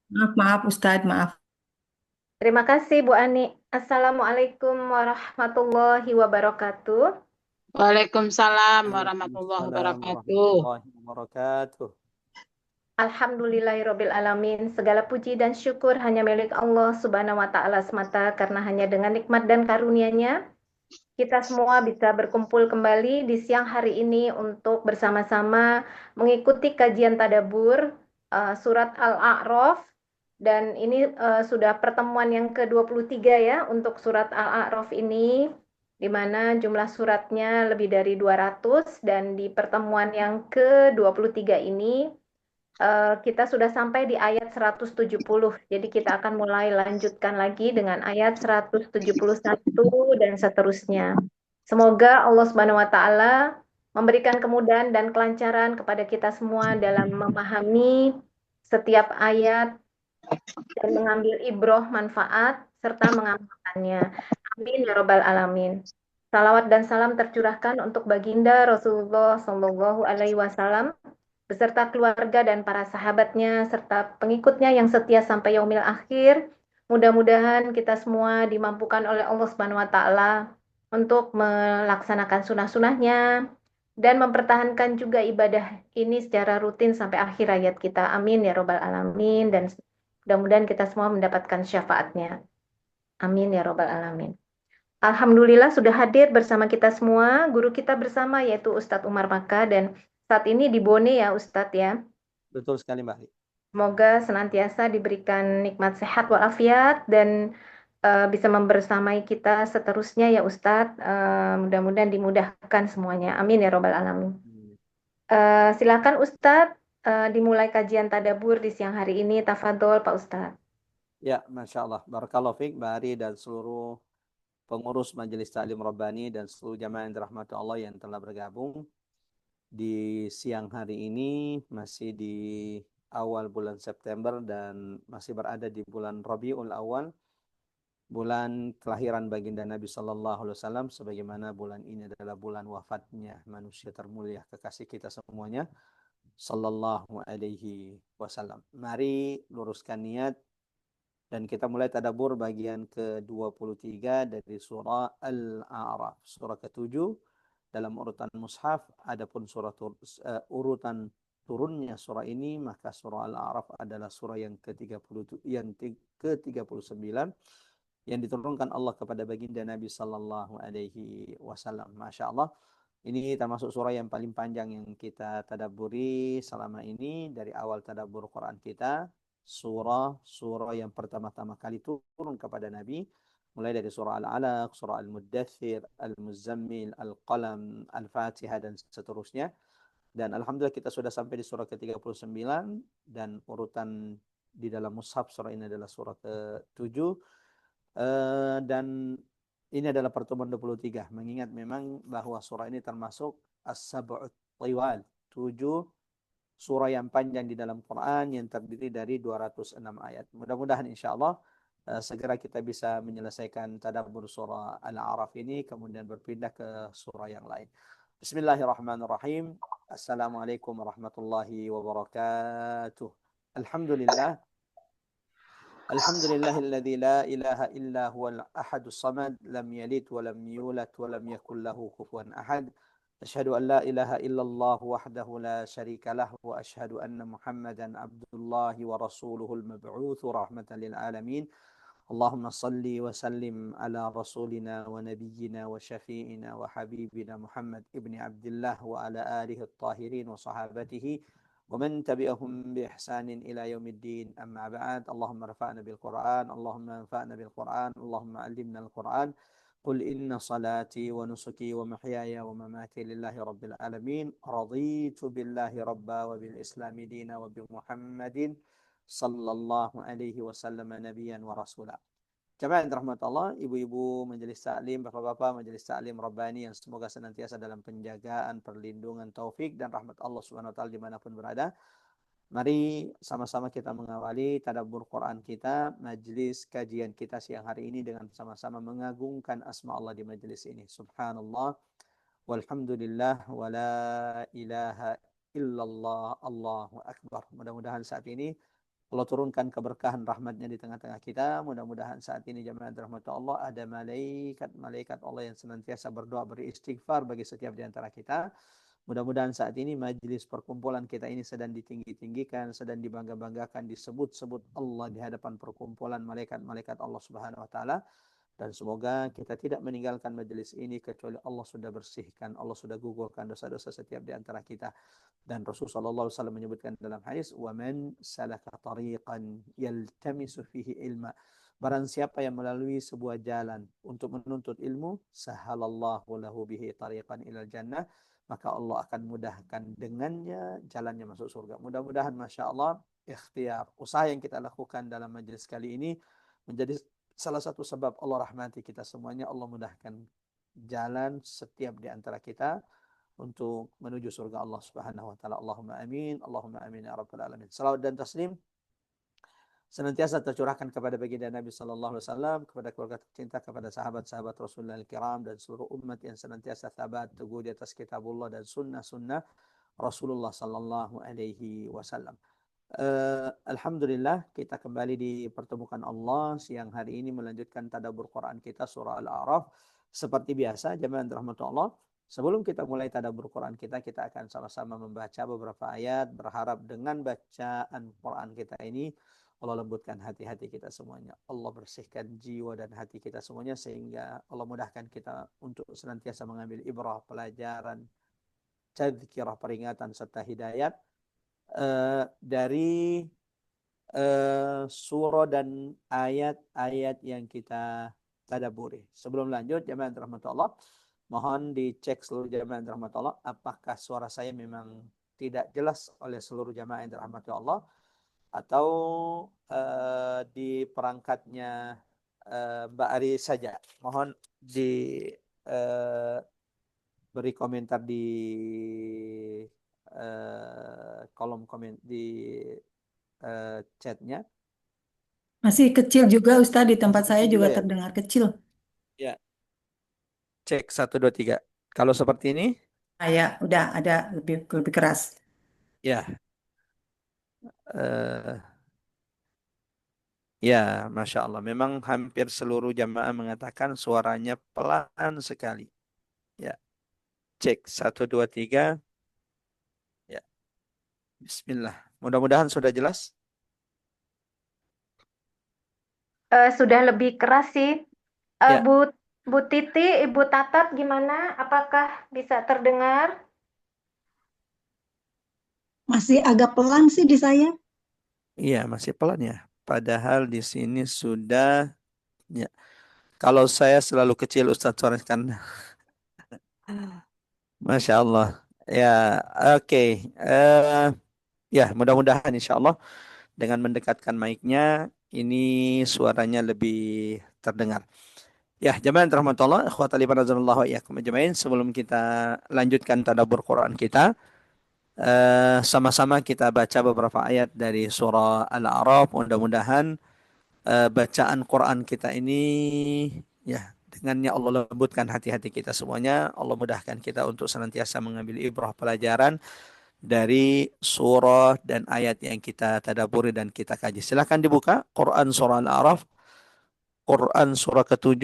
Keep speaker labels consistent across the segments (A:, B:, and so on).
A: Maaf, maaf Ustadz, maaf.
B: Terima kasih Bu Ani. Assalamualaikum warahmatullahi wabarakatuh.
C: Waalaikumsalam warahmatullahi
D: Waalaikumsalam
C: wabarakatuh.
D: warahmatullahi wabarakatuh.
B: Alhamdulillahirabbil alamin. Segala puji dan syukur hanya milik Allah Subhanahu wa taala semata karena hanya dengan nikmat dan karunia-Nya kita semua bisa berkumpul kembali di siang hari ini untuk bersama-sama mengikuti kajian tadabbur surat Al-A'raf dan ini sudah pertemuan yang ke-23 ya untuk surat Al-A'raf ini di mana jumlah suratnya lebih dari 200 dan di pertemuan yang ke-23 ini kita sudah sampai di ayat 170. Jadi kita akan mulai lanjutkan lagi dengan ayat 171 dan seterusnya. Semoga Allah Subhanahu wa taala memberikan kemudahan dan kelancaran kepada kita semua dalam memahami setiap ayat dan mengambil ibroh manfaat serta mengamalkannya. Amin ya robbal alamin. Salawat dan salam tercurahkan untuk baginda Rasulullah Shallallahu Alaihi Wasallam beserta keluarga dan para sahabatnya serta pengikutnya yang setia sampai yaumil akhir. Mudah-mudahan kita semua dimampukan oleh Allah Subhanahu wa taala untuk melaksanakan sunah-sunahnya dan mempertahankan juga ibadah ini secara rutin sampai akhir hayat kita. Amin ya robbal alamin dan mudah-mudahan kita semua mendapatkan syafaatnya. Amin ya robbal alamin. Alhamdulillah sudah hadir bersama kita semua, guru kita bersama yaitu Ustadz Umar Maka dan saat ini di Bone ya Ustadz ya.
D: Betul sekali Mbak.
B: Semoga senantiasa diberikan nikmat sehat walafiat dan bisa membersamai kita seterusnya ya Ustadz. Mudah-mudahan dimudahkan semuanya. Amin ya robbal alamin. Silakan Ustadz dimulai kajian tadabur di siang hari ini. Tafadhol Pak Ustadz.
D: Ya, Masya Allah. Barakallahu fiik, Mbak Ari dan seluruh pengurus Majelis Ta'lim Rabbani dan seluruh jamaah yang dirahmati Allah yang telah bergabung di siang hari ini masih di awal bulan September dan masih berada di bulan Rabiul Awal, bulan kelahiran baginda Nabi Sallallahu Alaihi Wasallam, sebagaimana bulan ini adalah bulan wafatnya manusia termulia kekasih kita semuanya Sallallahu Alaihi Wasallam. Mari luruskan niat dan kita mulai tadabbur bagian ke-23 dari surah Al-A'raf, surah ke-7 dalam urutan mushaf. Adapun urutan turunnya surah ini, maka surah Al-A'raf adalah surah yang ke-39 yang diturunkan Allah kepada baginda Nabi sallallahu alaihi wasallam. Masya Allah. Ini termasuk surah yang paling panjang yang kita tadabburi selama ini dari awal tadabbur Quran kita. Surah yang pertama-tama kali turun kepada Nabi, mulai dari surah Al-Alaq, surah Al-Muddathir, Al-Muzammil, Al-Qalam, Al-Fatihah dan seterusnya. Dan alhamdulillah kita sudah sampai di surah ke-39 dan urutan di dalam mushaf surah ini adalah surah ke-7. Dan ini adalah pertemuan 23. Mengingat memang bahwa surah ini termasuk As-Sab'ut Tiwal, 7 surah yang panjang di dalam Quran yang terdiri dari 206 ayat. Mudah-mudahan insyaAllah segera kita bisa menyelesaikan tadabbur surah Al-A'raf ini, kemudian berpindah ke surah yang lain. Bismillahirrahmanirrahim. Assalamualaikum warahmatullahi wabarakatuh. Alhamdulillah. Alhamdulillahilladzi la ilaha illa huwal ahadus samad lam yalid wa lam yulad wa lam yakul lahu kufuwan ahad. Asyhadu an la ilaha illallah wahdahu la syarika lah wa asyhadu anna Muhammadan abdullahi wa rasuluhul mab'utsu rahmatan lil alamin. Allahumma salli wa sallim ala rasulina wa nabiyyina wa syafi'ina wa habibina Muhammad ibni Abdullah wa ala alihi at-tahirin wa sahabatihi ومن تبعهم بإحسان إلى يوم الدين. أما بعد، اللهم ارفعنا بالقرآن، اللهم انفعنا بالقرآن، اللهم علمنا القرآن. قل إن صلاتي ونسكي ومحياي ومماتي لله رب العالمين، رضيت بالله ربا وبالإسلام دينا وبمحمد صلى الله عليه وسلم نبيا ورسولا. Jamaah yang dirahmati Allah, ibu-ibu majelis taklim, bapak-bapak majelis taklim Rabbani yang semoga senantiasa dalam penjagaan, perlindungan, taufik dan rahmat Allah Subhanahu wa taala dimanapun berada. Mari sama-sama kita mengawali tadabbur Quran kita, majelis kajian kita siang hari ini dengan sama-sama mengagungkan asma Allah di majelis ini. Subhanallah walhamdulillah wala ilaha illallah Allahu akbar. Mudah-mudahan saat ini Allah turunkan keberkahan rahmatnya di tengah-tengah kita. Mudah-mudahan saat ini jemaah rahmat Allah ada malaikat Allah yang senantiasa berdoa beristighfar bagi setiap di antara kita. Mudah-mudahan saat ini majelis perkumpulan kita ini sedang ditinggi-tinggikan, sedang dibangga-banggakan, disebut-sebut Allah di hadapan perkumpulan malaikat-malaikat Allah Subhanahu wa taala. Dan semoga kita tidak meninggalkan majelis ini kecuali Allah sudah bersihkan, Allah sudah gugurkan dosa-dosa setiap di antara kita. Dan Rasulullah SAW menyebutkan dalam hadis, وَمَنْ سَلَكَ طَرِيقًا يَلْتَمِسُ فِيهِ ilma. Barang siapa yang melalui sebuah jalan untuk menuntut ilmu, sahalallahu lahu bihi tariqan ilal jannah, maka Allah akan mudahkan dengannya jalannya masuk surga. Mudah-mudahan Masya Allah, ikhtiar, usaha yang kita lakukan dalam majelis kali ini menjadi salah satu sebab Allah rahmati kita semuanya. Allah mudahkan jalan setiap di antara kita untuk menuju surga Allah Subhanahu wa taala. Allahumma amin. Allahumma amin ya rabbal alamin. Salawat dan taslim senantiasa tercurahkan kepada baginda Nabi sallallahu alaihi wasallam, kepada keluarga tercinta, kepada sahabat-sahabat Rasulullah kiram dan seluruh umat yang senantiasa tabat teguh di atas kitabullah dan sunnah-sunnah Rasulullah sallallahu alaihi wasallam. Alhamdulillah kita kembali dipertemukan Allah siang hari ini melanjutkan tadabbur Quran kita surah Al-A'raf. Seperti biasa jemaah rahmatullah, sebelum kita mulai tadabbur Quran kita akan sama-sama membaca beberapa ayat, berharap dengan bacaan Quran kita ini Allah lembutkan hati-hati kita semuanya. Allah bersihkan jiwa dan hati kita semuanya sehingga Allah mudahkan kita untuk senantiasa mengambil ibrah, pelajaran, tadzkirah, peringatan serta hidayat dari surah dan ayat-ayat yang kita tadabburi. Sebelum lanjut, jemaah rahmatullah, mohon dicek seluruh jemaah rahmatullah apakah suara saya memang tidak jelas oleh seluruh jemaah yang dirahmati Allah atau di perangkatnya Mbak Ari saja. Mohon di beri komentar di kolom komen di chatnya.
A: Masih kecil juga Ustadz, di tempat
D: Masih
A: saya
D: kecil
A: juga
D: juga ya?
A: terdengar kecil.
D: Ya, cek 1 2 3. Kalau seperti ini,
A: Ya, udah ada lebih keras.
D: ya, eh, ya, Masya Allah. Memang hampir seluruh jamaah mengatakan suaranya pelan sekali. Ya, cek 1 2 3. Ya, Bismillah. Mudah-mudahan sudah jelas.
B: Sudah lebih keras sih.
D: Ya,
B: Bu Titi, Ibu Tatat gimana? Apakah bisa terdengar?
E: Masih agak pelan sih di saya.
D: iya masih pelan ya. Padahal di sini sudah. Ya. Kalau saya selalu kecil Ustadz suaranya kan. Masya Allah. Ya, oke. Ya, mudah-mudahan insya Allah dengan mendekatkan mic-nya ini suaranya lebih terdengar. Ya, jemaah rahmatullah, ikhwatal iman azanallahu wa iyyakum ajmain. Sebelum kita lanjutkan tadabbur Quran kita, sama-sama kita baca beberapa ayat dari surah Al-A'raf. Mudah-mudahan bacaan Quran kita ini ya dengannya Allah lembutkan hati-hati kita semuanya. Allah mudahkan kita untuk senantiasa mengambil ibrah pelajaran dari surah dan ayat yang kita tadaburi dan kita kaji. Silahkan dibuka Quran surah Al-A'raf, Quran surah ke-7.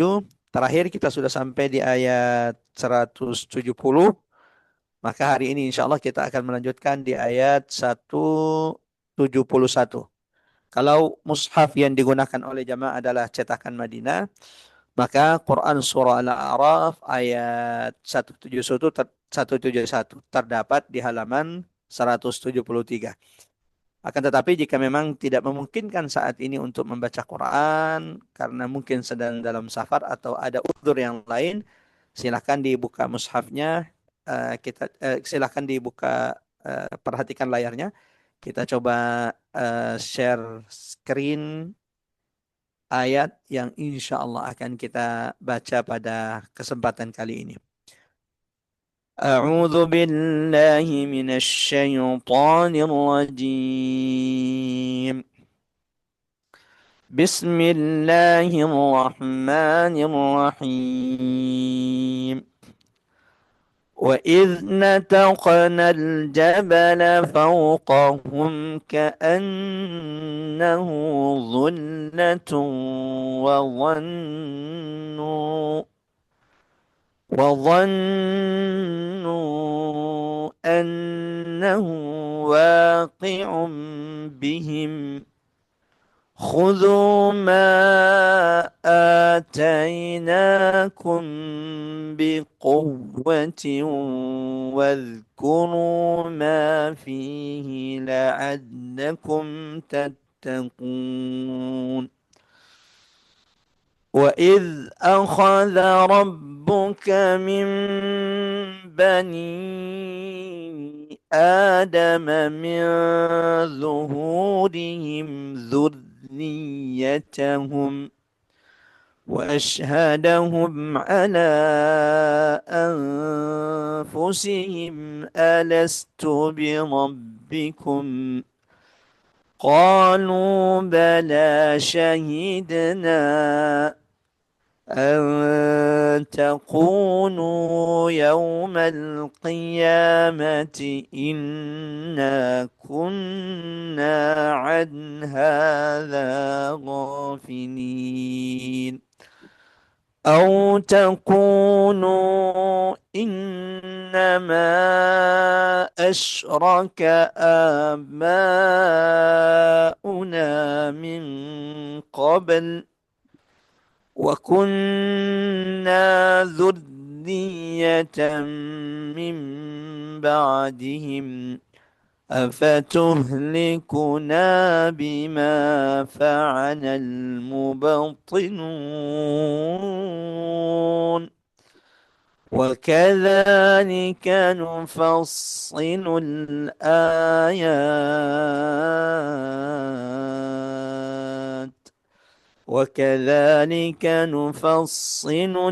D: Terakhir kita sudah sampai di ayat 170. Maka hari ini insya Allah kita akan melanjutkan di ayat 171. Kalau mushaf yang digunakan oleh jamaah adalah cetakan Madinah, maka Quran surah Al-A'raf ayat 171 terdapat di halaman 173. Akan tetapi jika memang tidak memungkinkan saat ini untuk membaca Quran karena mungkin sedang dalam safar atau ada udzur yang lain, silakan dibuka mushafnya, silakan dibuka, perhatikan layarnya. Kita coba share screen ayat yang insya Allah akan kita baca pada kesempatan kali ini. أعوذ بالله من الشيطان الرجيم بسم الله الرحمن الرحيم وإذ نتقنا الجبل فوقهم كأنه ظلة وظنوا أنه واقع بهم خذوا ما آتيناكم بقوة واذكروا ما فيه لعلكم تتقون وإذ أخذ ربك من بني آدم من ظهورهم ذريتهم وأشهدهم على أنفسهم ألست بربكم قالوا بلى شهدنا أن تقولوا يوم القيامة إنا كنا عن هذا غافلين أو تقولوا إنما أشرك آباؤنا من قبل وكنا ذرية من بعدهم أفتهلكنا بما فعل المبطلون وكذلك نفصل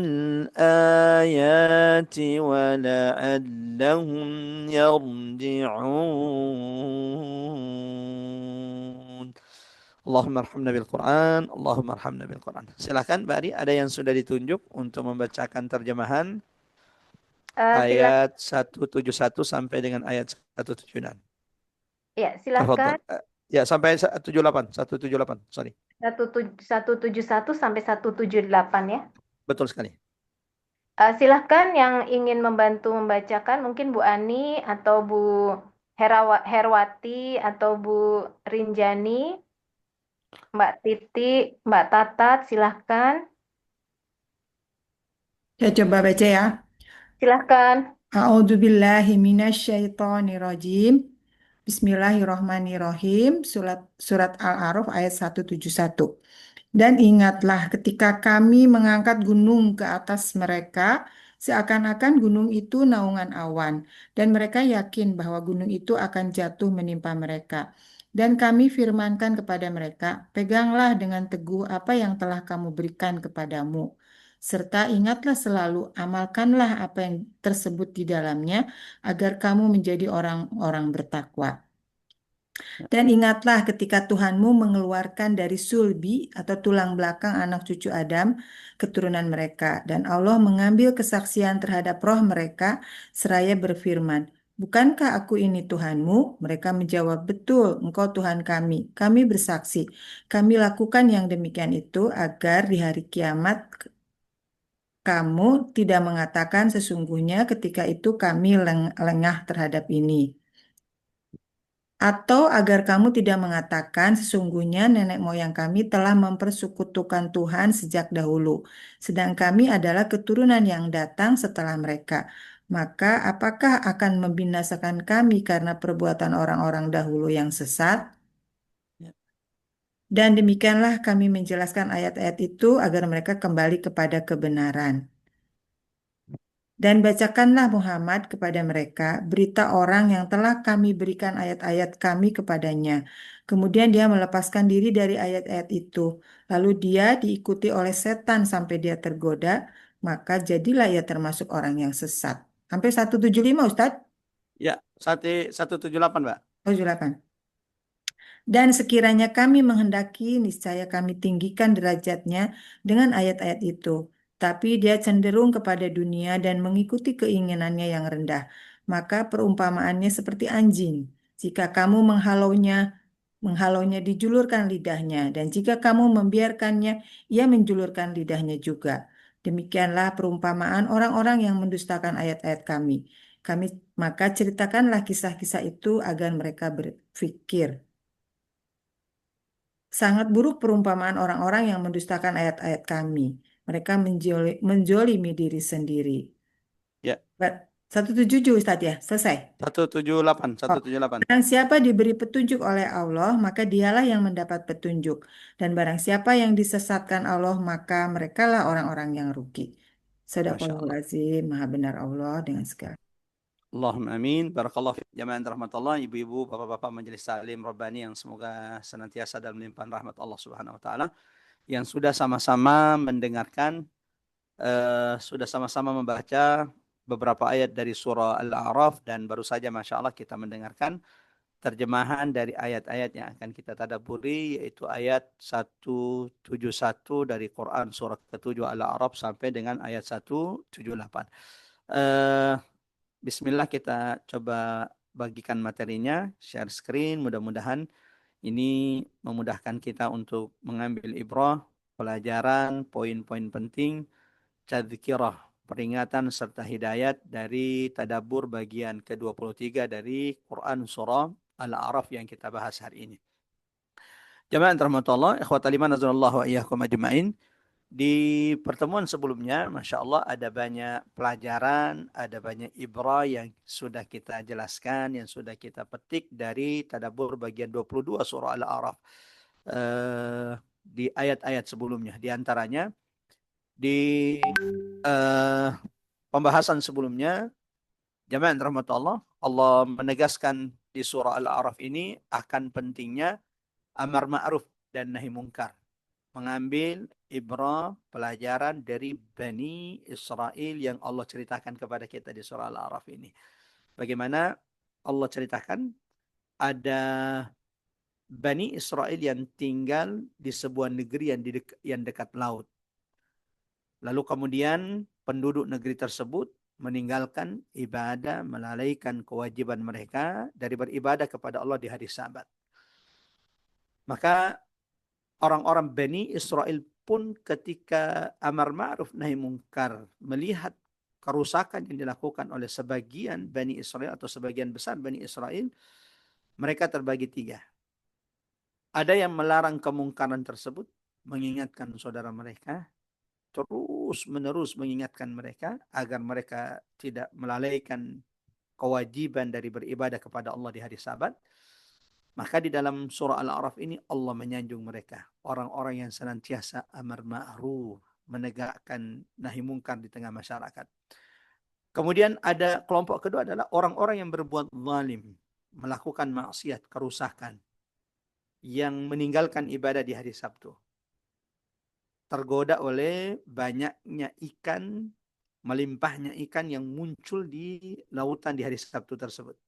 D: الآيات ولعلهم يرجعون. Allahumma arhamna bil Quran, Allahumma arhamna bil Quran. Silakan Mbak Ari, ada yang sudah ditunjuk untuk membacakan terjemahan
B: Silakan.
D: ayat 171 sampai dengan ayat 176.
B: Ya, silakan.
D: Ya, sampai 178, sorry.
B: 171 sampai 178 ya.
D: Betul sekali.
B: Silahkan yang ingin membantu membacakan, mungkin Bu Ani atau Bu Herwati atau Bu Rinjani, Mbak Titi, Mbak Tatat, silahkan.
A: Saya coba baca ya.
B: Silahkan.
A: A'udzubillahi minasyaitonirrajim. Bismillahirrahmanirrahim. Surat Al-A'raf ayat 171. Dan ingatlah ketika kami mengangkat gunung ke atas mereka, seakan-akan gunung itu naungan awan, dan mereka yakin bahwa gunung itu akan jatuh menimpa mereka. Dan kami firmankan kepada mereka, peganglah dengan teguh apa yang telah kamu berikan kepadamu. Serta ingatlah selalu, amalkanlah apa yang tersebut di dalamnya, agar kamu menjadi orang-orang bertakwa. Dan ingatlah ketika Tuhanmu mengeluarkan dari sulbi atau tulang belakang anak cucu Adam keturunan mereka. Dan Allah mengambil kesaksian terhadap roh mereka seraya berfirman, bukankah aku ini Tuhanmu? Mereka menjawab, betul, engkau Tuhan kami. Kami bersaksi, kami lakukan yang demikian itu agar di hari kiamat kamu tidak mengatakan sesungguhnya ketika itu kami lengah terhadap ini. Atau agar kamu tidak mengatakan sesungguhnya nenek moyang kami telah mempersekutukan Tuhan sejak dahulu, sedang kami adalah keturunan yang datang setelah mereka. Maka apakah akan membinasakan kami karena perbuatan orang-orang dahulu yang sesat? Dan demikianlah kami menjelaskan ayat-ayat itu agar mereka kembali kepada kebenaran. Dan bacakanlah Muhammad kepada mereka berita orang yang telah kami berikan ayat-ayat kami kepadanya. Kemudian dia melepaskan diri dari ayat-ayat itu. Lalu dia diikuti oleh setan sampai dia tergoda, maka jadilah ia termasuk orang yang sesat. Sampai 175 Ustadz?
D: Ya, 178 Mbak.
A: 178. Dan sekiranya kami menghendaki, niscaya kami tinggikan derajatnya dengan ayat-ayat itu. tapi dia cenderung kepada dunia dan mengikuti keinginannya yang rendah. Maka perumpamaannya seperti anjing. Jika kamu menghalaunya dijulurkan lidahnya, dan jika kamu membiarkannya, ia menjulurkan lidahnya juga. Demikianlah perumpamaan orang-orang yang mendustakan ayat-ayat kami. Kami maka ceritakanlah kisah-kisah itu agar mereka berpikir. Sangat buruk perumpamaan orang-orang yang mendustakan ayat-ayat kami. Mereka menjolimi diri sendiri.
D: Ya,
A: 177 Ustaz ya, selesai.
D: 178,
A: Oh,
D: 178.
A: barang siapa diberi petunjuk oleh Allah, maka dialah yang mendapat petunjuk. Dan barang siapa yang disesatkan Allah, maka merekalah orang-orang yang rugi.
D: Masya Allah.
A: Sadaqallahul-azim, maha benar Allah dengan segala.
D: Allahumma amin. Barakallahu fiik jamaah rahmatullah, ibu-ibu, bapak-bapak majelis taklim Rabbani yang semoga senantiasa dalam limpahan rahmat Allah Subhanahu wa taala, yang sudah sama-sama mendengarkan, sudah sama-sama membaca beberapa ayat dari surah Al-A'raf, dan baru saja Masya Allah kita mendengarkan terjemahan dari ayat-ayat yang akan kita tadabburi, yaitu ayat 171 dari Quran surah ke-7 Al-A'raf sampai dengan ayat 178. Bismillah, kita coba bagikan materinya, share screen, mudah-mudahan ini memudahkan kita untuk mengambil ibrah, pelajaran, poin-poin penting, tadzkirah, peringatan serta hidayat dari tadabbur bagian ke-23 dari Quran surah Al-A'raf yang kita bahas hari ini. Jamaah rahmatullah, ikhwatal iman azanallahu wa iyyakum ajmain. Di pertemuan sebelumnya, Masya Allah, ada banyak pelajaran, ada banyak ibrah yang sudah kita jelaskan, yang sudah kita petik dari tadabbur bagian 22 surah Al-A'raf. Di ayat-ayat sebelumnya. Di antaranya, di pembahasan sebelumnya, jamaah rahmatullah, Allah menegaskan di surah Al-A'raf ini akan pentingnya amar ma'ruf dan nahi mungkar. Mengambil ibrah, pelajaran dari Bani Israel yang Allah ceritakan kepada kita di surah Al-A'raf ini. Bagaimana Allah ceritakan ada Bani Israel yang tinggal di sebuah negeri yang dekat laut. Lalu kemudian penduduk negeri tersebut meninggalkan ibadah, melalaikan kewajiban mereka dari beribadah kepada Allah di hari Sabat. Maka orang-orang Bani Israel pun ketika amar ma'ruf nahi mungkar melihat kerusakan yang dilakukan oleh sebagian Bani Israel atau sebagian besar Bani Israel, mereka terbagi tiga. Ada yang melarang kemungkaran tersebut, mengingatkan saudara mereka, terus menerus mengingatkan mereka agar mereka tidak melalaikan kewajiban dari beribadah kepada Allah di hari Sabat. Maka di dalam surah Al-A'raf ini Allah menyanjung mereka. Orang-orang yang senantiasa amar ma'ruf, menegakkan nahi mungkar di tengah masyarakat. Kemudian ada kelompok kedua adalah orang-orang yang berbuat zalim, melakukan maksiat, kerusakan, yang meninggalkan ibadah di hari Sabtu. Tergoda oleh banyaknya ikan, melimpahnya ikan yang muncul di lautan di hari Sabtu tersebut.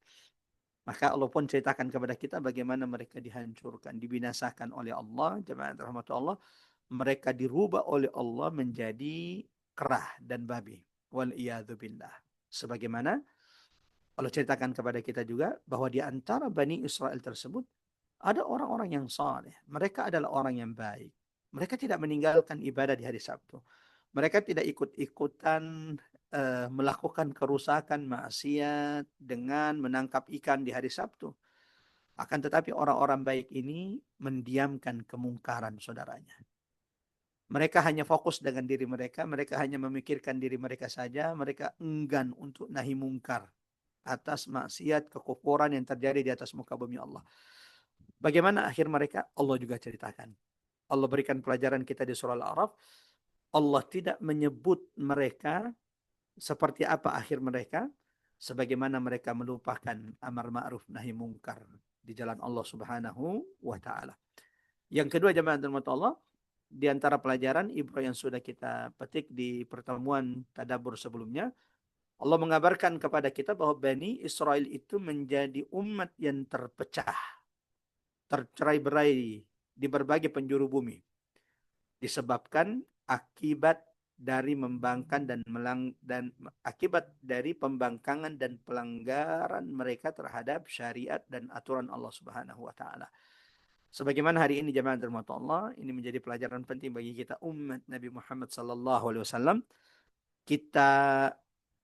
D: Maka Allah pun ceritakan kepada kita bagaimana mereka dihancurkan, dibinasakan oleh Allah, jemaah rahmat Allah. Mereka dirubah oleh Allah menjadi kerah dan babi. Wal'iyadzubillah. Sebagaimana Allah ceritakan kepada kita juga bahwa di antara Bani Israel tersebut ada orang-orang yang saleh. Mereka adalah orang yang baik. Mereka tidak meninggalkan ibadah di hari Sabtu. Mereka tidak ikut-ikutan melakukan kerusakan, maksiat dengan menangkap ikan di hari Sabtu. Akan tetapi orang-orang baik ini mendiamkan kemungkaran saudaranya. Mereka hanya fokus dengan diri mereka hanya memikirkan diri mereka saja, mereka enggan untuk nahi mungkar atas maksiat, kekufuran yang terjadi di atas muka bumi Allah. Bagaimana akhir mereka? Allah juga ceritakan. Allah berikan pelajaran kita di surah Al-A'raf. Allah tidak menyebut mereka seperti apa akhir mereka, sebagaimana mereka melupakan amar ma'ruf nahi mungkar di jalan Allah Subhanahu wa taala. Yang kedua, jemaah rahmat Allah, di antara pelajaran ibrah yang sudah kita petik di pertemuan tadabbur sebelumnya, Allah mengabarkan kepada kita bahwa Bani Israel itu menjadi umat yang terpecah, tercerai-berai di berbagai penjuru bumi, disebabkan akibat dari membangkang dan akibat dari pembangkangan dan pelanggaran mereka terhadap syariat dan aturan Allah Subhanahu wa taala. Sebagaimana hari ini jemaah dirahmati Allah, ini menjadi pelajaran penting bagi kita umat Nabi Muhammad sallallahu alaihi wasallam. Kita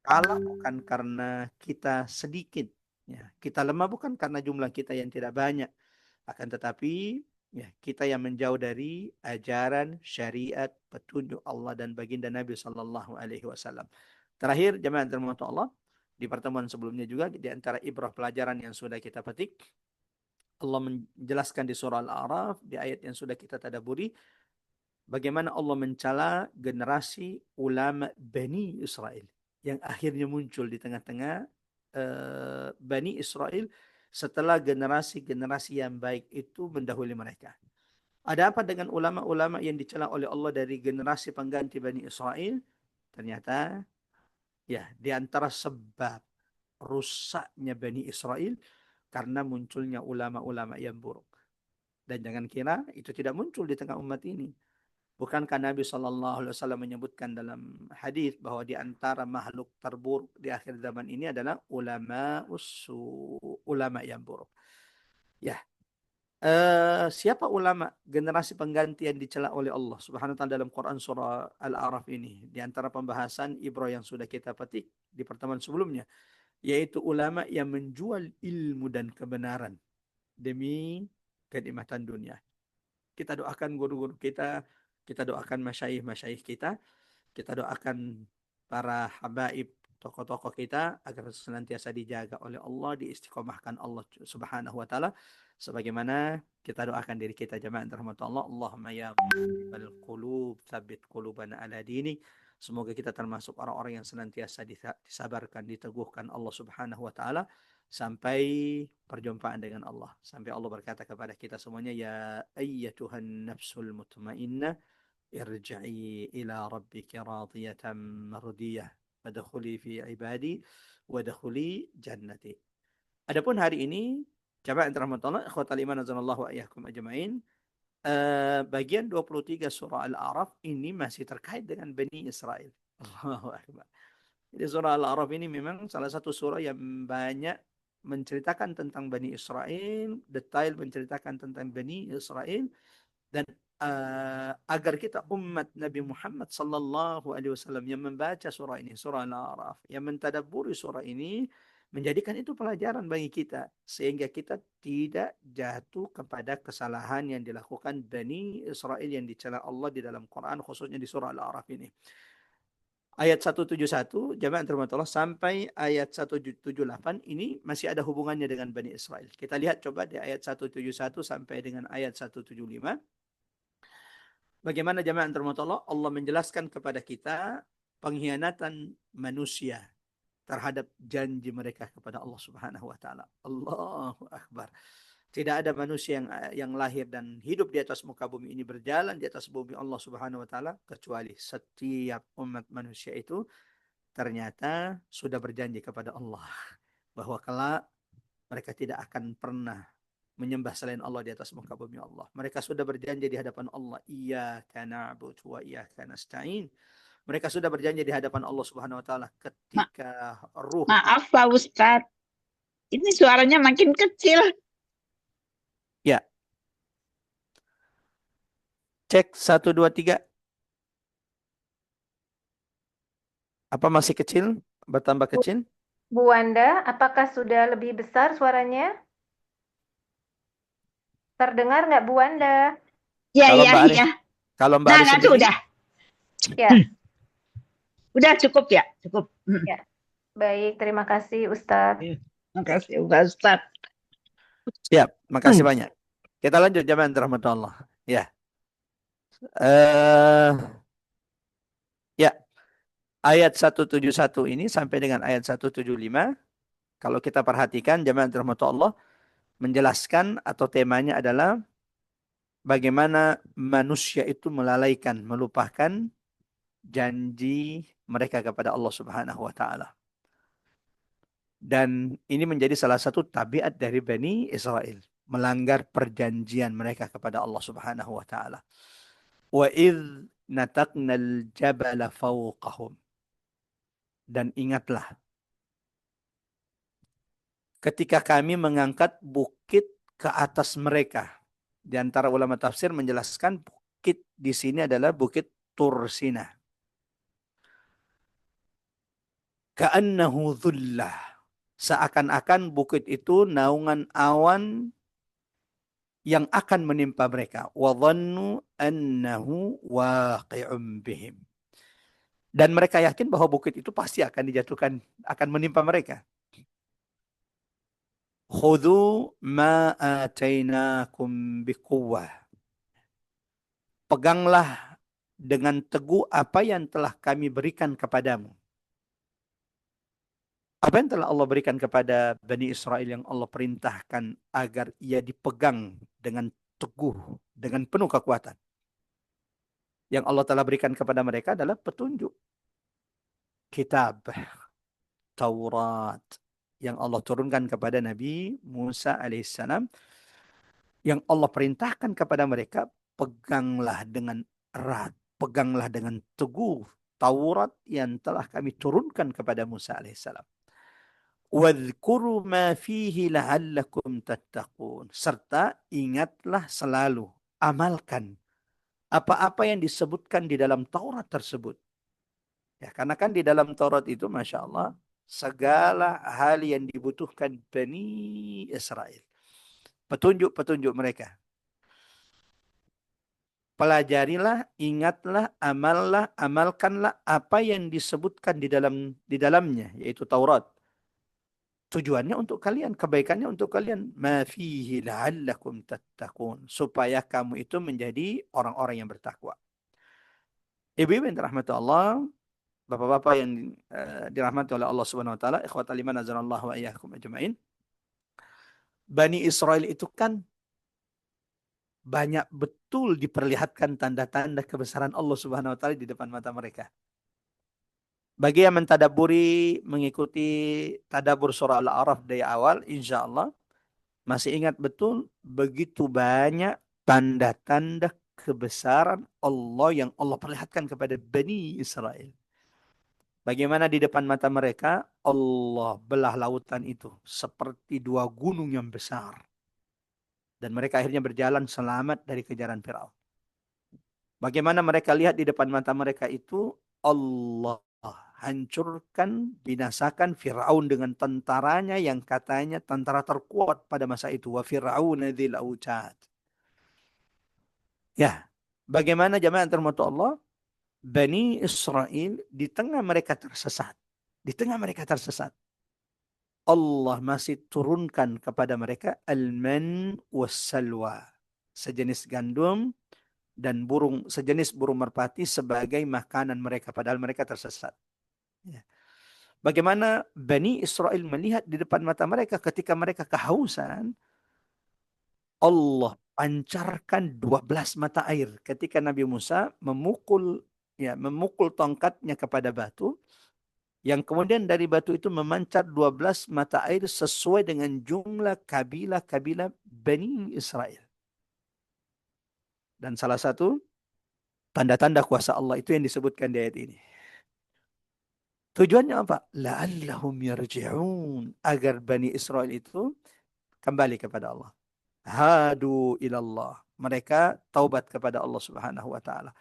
D: kalah bukan karena kita sedikit, ya. Kita lemah bukan karena jumlah kita yang tidak banyak, akan tetapi ya, kita yang menjauh dari ajaran syariat petunjuk Allah dan baginda Nabi sallallahu alaihi wasallam. Terakhir jemaah dirahmati Allah, di pertemuan sebelumnya juga di antara ibrah pelajaran yang sudah kita petik, Allah menjelaskan di surah Al-A'raf di ayat yang sudah kita tadabburi bagaimana Allah mencela generasi ulama Bani Israel yang akhirnya muncul di tengah-tengah Bani Israel setelah generasi-generasi yang baik itu mendahului mereka. Ada apa dengan ulama-ulama yang dicela oleh Allah dari generasi pengganti Bani Israel? Ternyata ya di antara sebab rusaknya Bani Israel karena munculnya ulama-ulama yang buruk. Dan jangan kira itu tidak muncul di tengah umat ini. Bukankah Nabi SAW menyebutkan dalam hadis bahwa di antara makhluk terburuk di akhir zaman ini adalah ulama yang buruk. Ya, siapa ulama generasi pengganti yang dicela oleh Allah Subhanahu wa taala dalam Quran surah Al-A'raf ini? Di antara pembahasan ibrah yang sudah kita petik di pertemuan sebelumnya, yaitu ulama yang menjual ilmu dan kebenaran demi kenikmatan dunia. Kita doakan guru-guru kita doakan masyayikh-masyayikh kita doakan para habaib, tokoh-tokoh kita agar senantiasa dijaga oleh Allah, diistiqomahkan Allah Subhanahu wa taala sebagaimana kita doakan diri kita jemaah rahmat Allah. Allahumma ya muqallibal qulub tsabbit qulubana ala dinik. Semoga kita termasuk orang-orang yang senantiasa disabarkan, diteguhkan Allah Subhanahu wa taala sampai perjumpaan dengan Allah. Sampai Allah berkata kepada kita semuanya, ya ayyatuhan nafsul mutmainnah irji'i ila rabbiki radiyatan mardiyah wadkhuli fi ibadi wadkhuli jannati. Adapun hari ini jemaah rahmatullah ikhwatal iman azanallahu wa iyyakum ajmain, bagian 23 surah Al-A'raf ini masih terkait dengan Bani Israel. Allahu akbar. Jadi surah Al-A'raf ini memang salah satu surah yang banyak menceritakan tentang Bani Israel, detail menceritakan tentang Bani Israel, dan agar kita umat Nabi Muhammad sallallahu alaihi wasallam yang membaca surah ini, surah Al-A'raf, yang mentadabburi surah ini, menjadikan itu pelajaran bagi kita sehingga kita tidak jatuh kepada kesalahan yang dilakukan Bani Israel yang dicela Allah di dalam Quran, khususnya di surah Al-A'raf ini. Ayat 171 jemaah terhormat sampai ayat 178 ini masih ada hubungannya dengan Bani Israel. Kita lihat coba di ayat 171 sampai dengan ayat 175. Bagaimana jemaah terhormat Allah menjelaskan kepada kita pengkhianatan manusia terhadap janji mereka kepada Allah Subhanahu wa taala. Allahu akbar. Tidak ada manusia yang lahir dan hidup di atas muka bumi ini, berjalan di atas bumi Allah Subhanahu wa taala, kecuali setiap umat manusia itu ternyata sudah berjanji kepada Allah bahwa kelak mereka tidak akan pernah menyembah selain Allah di atas muka bumi Allah. Mereka sudah berjanji di hadapan Allah, iyyaka na'budu wa iyyaka nasta'in. Mereka sudah berjanji di hadapan Allah Subhanahu wa taala ketika ruh.
C: Maaf Pak Ustadz, ini suaranya makin kecil.
D: Ya. Cek 1 2 3. Apa masih kecil? Bertambah kecil?
B: Bu Wanda, apakah sudah lebih besar suaranya? Terdengar nggak Bu Wanda?
C: Ya,
D: Kalau
C: ya,
D: Mbak Aris,
C: ya.
D: kalau Mbak
C: Nah,
D: Aris
C: itu
D: sendiri,
C: udah.
B: Ya,
C: Udah cukup ya? Cukup.
B: ya. Baik, terima kasih Ustadz.
C: Terima kasih Pak Ustadz.
D: siap. Makasih banyak. Kita lanjut jemaah rahmatullah. Ya. Ya. Ayat 171 ini sampai dengan ayat 175, kalau kita perhatikan jemaah rahmatullah, menjelaskan atau temanya adalah bagaimana manusia itu melalaikan, melupakan janji mereka kepada Allah Subhanahu wa taala. Dan ini menjadi salah satu tabiat dari Bani Israel, melanggar perjanjian mereka kepada Allah Subhanahu wa taala. Wa idz nataqnal jabala fawqahum. Dan ingatlah, ketika kami mengangkat bukit ke atas mereka. Di antara ulama tafsir menjelaskan bukit di sini adalah bukit Tursina. Ka'annahu dhullah. Seakan-akan bukit itu naungan awan yang akan menimpa mereka. Wa dhannu annahu waqi'un bihim. Dan mereka yakin bahwa bukit itu pasti akan dijatuhkan, akan menimpa mereka. Khudhu ma atainakum biquwwah. Peganglah dengan teguh apa yang telah kami berikan kepadamu. Apa yang telah Allah berikan kepada Bani Israel yang Allah perintahkan agar ia dipegang dengan teguh, dengan penuh kekuatan. Yang Allah telah berikan kepada mereka adalah petunjuk. Kitab, Taurat, yang Allah turunkan kepada Nabi Musa alaihissalam, yang Allah perintahkan kepada mereka, peganglah dengan erat, peganglah dengan teguh Taurat yang telah kami turunkan kepada Musa alaihissalam. Wadhkuru ma fihi la'allakum tattaqun. Serta ingatlah selalu, amalkan apa-apa yang disebutkan di dalam Taurat tersebut. Ya, karena kan di dalam Taurat itu, Masya Allah, segala hal yang dibutuhkan Bani Israel. Petunjuk-petunjuk mereka. Pelajarilah, ingatlah, amalkanlah apa yang disebutkan di dalamnya, yaitu Taurat. Tujuannya untuk kalian, kebaikannya untuk kalian. Ma fihi la'allakum tattaqun. Supaya kamu itu menjadi orang-orang yang bertakwa. Ibu-ibu yang dirahmati Allah, bapak-bapak yang dirahmati oleh Allah Subhanahu wa taala, ikhwatal iman azanallahu wa iyyakum ajmain. Bani Israel itu kan banyak betul diperlihatkan tanda-tanda kebesaran Allah Subhanahu wa taala di depan mata mereka. Bagi yang mentadaburi, mengikuti tadabur surah Al-A'raf dari awal, insya Allah masih ingat betul begitu banyak tanda-tanda kebesaran Allah yang Allah perlihatkan kepada Bani Israel. Bagaimana di depan mata mereka Allah belah lautan itu seperti dua gunung yang besar. Dan mereka akhirnya berjalan selamat dari kejaran Firaun. Bagaimana mereka lihat di depan mata mereka itu Allah hancurkan, binasakan Firaun dengan tentaranya yang katanya tentara terkuat pada masa itu. Wa Fir'auna dzil autad. Ya, bagaimana jamaah yang terhormat Allah? Bani Israel di tengah mereka tersesat. Di tengah mereka tersesat. Allah masih turunkan kepada mereka al-man was-salwa. Sejenis gandum dan sejenis burung merpati sebagai makanan mereka. Padahal mereka tersesat. Ya. Bagaimana Bani Israel melihat di depan mata mereka ketika mereka kehausan. Allah pancarkan 12 mata air. Ketika Nabi Musa memukul tongkatnya kepada batu. Yang kemudian dari batu itu memancar 12 mata air sesuai dengan jumlah kabilah-kabilah Bani Israel. Dan salah satu tanda-tanda kuasa Allah itu yang disebutkan di ayat ini. Tujuannya apa? La'allahum yarji'un. Agar Bani Israel itu kembali kepada Allah. Hadu ilallah. Mereka taubat kepada Allah Subhanahu wa taala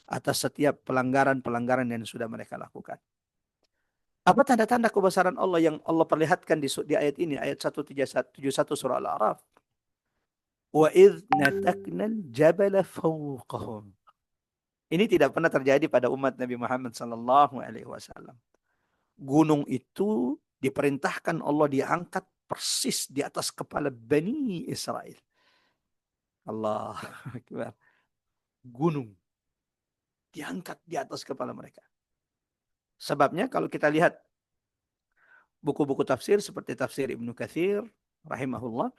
D: atas setiap pelanggaran-pelanggaran yang sudah mereka lakukan. Apa tanda-tanda kebesaran Allah yang Allah perlihatkan di ayat ini, ayat 171 surah Al-A'raf? Wa idh nataknal jabala fawqahum. Ini tidak pernah terjadi pada umat Nabi Muhammad sallallahu alaihi wasallam. Gunung itu diperintahkan Allah diangkat persis di atas kepala Bani Israel. Allah Akbar. Gunung diangkat di atas kepala mereka. Sebabnya kalau kita lihat buku-buku tafsir seperti tafsir Ibnu Katsir rahimahullah,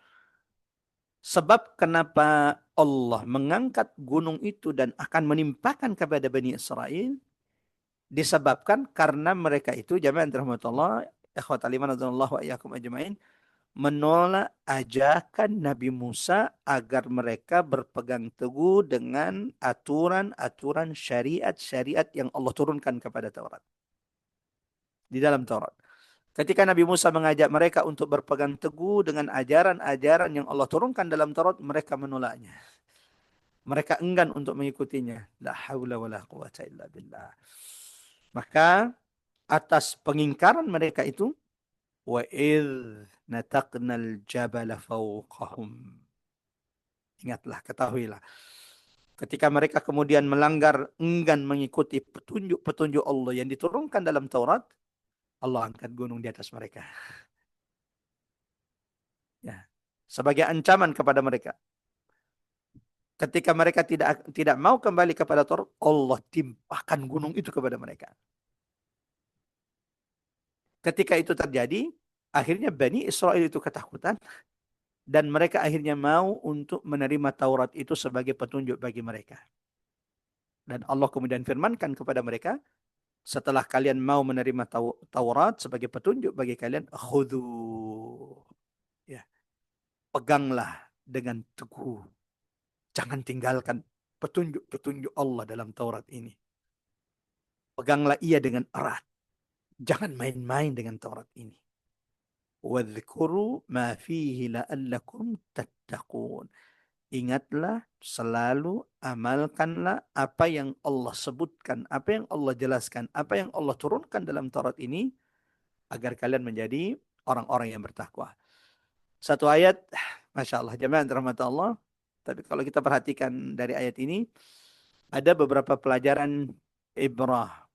D: sebab kenapa Allah mengangkat gunung itu dan akan menimpakan kepada Bani Israel disebabkan karena mereka itu, jamaah dirahmati Allah, ikhwatal iman azanallahu wa iyyakum ajmain, menolak ajakan Nabi Musa agar mereka berpegang teguh dengan aturan-aturan syariat-syariat yang Allah turunkan kepada Taurat. Di dalam Taurat. Ketika Nabi Musa mengajak mereka untuk berpegang teguh dengan ajaran-ajaran yang Allah turunkan dalam Taurat, mereka menolaknya. Mereka enggan untuk mengikutinya. La haula wa la quwata illa billah. Maka atas pengingkaran mereka itu, wa idh nataqnal jabala fawqahum. Ingatlah, ketahuilah. Ketika mereka kemudian melanggar, enggan mengikuti petunjuk-petunjuk Allah yang diturunkan dalam Taurat, Allah angkat gunung di atas mereka. Ya. Sebagai ancaman kepada mereka. Ketika mereka tidak mau kembali kepada Taurat, Allah timpahkan gunung itu kepada mereka. Ketika itu terjadi, akhirnya Bani Israel itu ketakutan dan mereka akhirnya mau untuk menerima Taurat itu sebagai petunjuk bagi mereka. Dan Allah kemudian firmankan kepada mereka, setelah kalian mau menerima Taurat sebagai petunjuk bagi kalian, khudhu. Ya, peganglah dengan teguh. Jangan tinggalkan petunjuk-petunjuk Allah dalam Taurat ini. Peganglah ia dengan erat. Jangan main-main dengan Taurat ini. Wadhkuru ma fihi la'allakum tattaqun. Ingatlah, selalu amalkanlah apa yang Allah sebutkan, apa yang Allah jelaskan, apa yang Allah turunkan dalam Taurat ini, agar kalian menjadi orang-orang yang bertakwa. Satu ayat, Masya Allah, jemaah rahmat Allah. Tapi kalau kita perhatikan dari ayat ini, ada beberapa pelajaran ibrah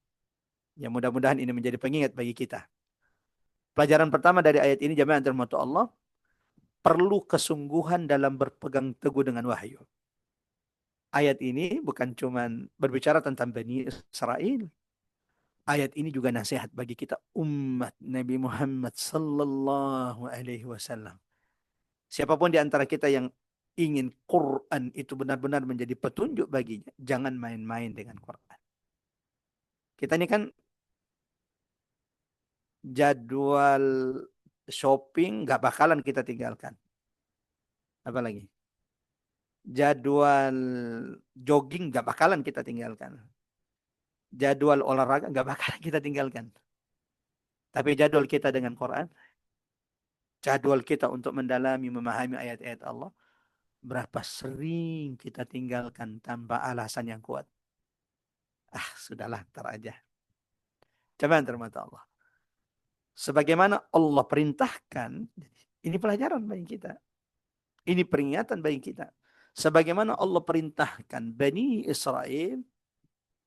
D: yang mudah-mudahan ini menjadi pengingat bagi kita. Pelajaran pertama dari ayat ini, jemaah rahmat Allah, perlu kesungguhan dalam berpegang teguh dengan wahyu. Ayat ini bukan cuma berbicara tentang Bani Israel. Ayat ini juga nasihat bagi kita umat Nabi Muhammad sallallahu alaihi wasallam. Siapapun di antara kita yang ingin Quran itu benar-benar menjadi petunjuk baginya, jangan main-main dengan Quran. Kita ini kan jadwal shopping nggak bakalan kita tinggalkan. Apalagi jadwal jogging nggak bakalan kita tinggalkan. Jadwal olahraga nggak bakalan kita tinggalkan. Tapi jadwal kita dengan Quran, jadwal kita untuk mendalami, memahami ayat-ayat Allah, berapa sering kita tinggalkan tanpa alasan yang kuat. Sudahlah, ntar aja. Coba termata Allah. Sebagaimana Allah perintahkan, ini pelajaran bagi kita. Ini peringatan bagi kita. Sebagaimana Allah perintahkan Bani Israel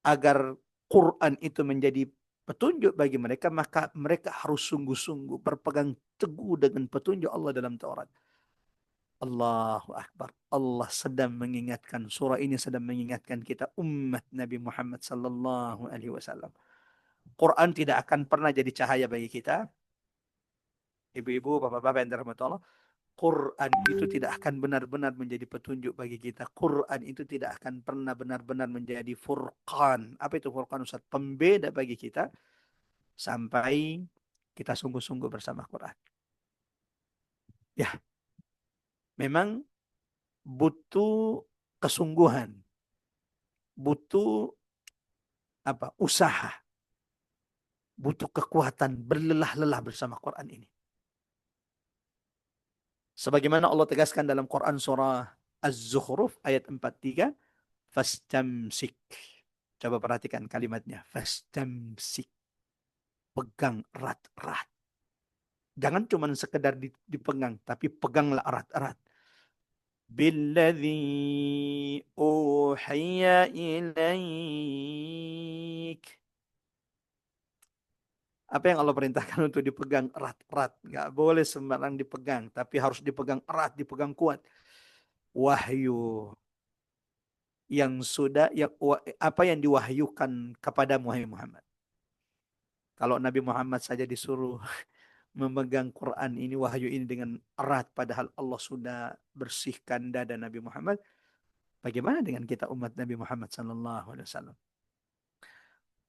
D: agar Quran itu menjadi petunjuk bagi mereka, maka mereka harus sungguh-sungguh berpegang teguh dengan petunjuk Allah dalam Taurat. Allahu Akbar. Allah sedang mengingatkan, surah ini sedang mengingatkan kita umat Nabi Muhammad sallallahu alaihi wasallam. Quran tidak akan pernah jadi cahaya bagi kita. Ibu-ibu, bapak-bapak yang dirahmati Allah, Quran itu tidak akan benar-benar menjadi petunjuk bagi kita. Quran itu tidak akan pernah benar-benar menjadi furqan. Apa itu furqan, Ustaz? Pembeda bagi kita sampai kita sungguh-sungguh bersama Quran. Ya, memang butuh kesungguhan, butuh usaha, butuh kekuatan berlelah-lelah bersama Quran ini. Sebagaimana Allah tegaskan dalam Quran surah Az-Zukhruf ayat 43, fastamsik. Coba perhatikan kalimatnya, fastamsik. Pegang erat-erat. Jangan cuma sekedar dipegang, tapi peganglah erat-erat. Billadzi uhiya ilaik. Apa yang Allah perintahkan untuk dipegang erat-erat. Nggak boleh sembarang dipegang, tapi harus dipegang erat, dipegang kuat. Wahyu yang apa yang diwahyukan kepada Muhammad. Kalau Nabi Muhammad saja disuruh memegang Quran ini, wahyu ini dengan erat, padahal Allah sudah bersihkan dada Nabi Muhammad. Bagaimana dengan kita umat Nabi Muhammad sallallahu alaihi wasallam?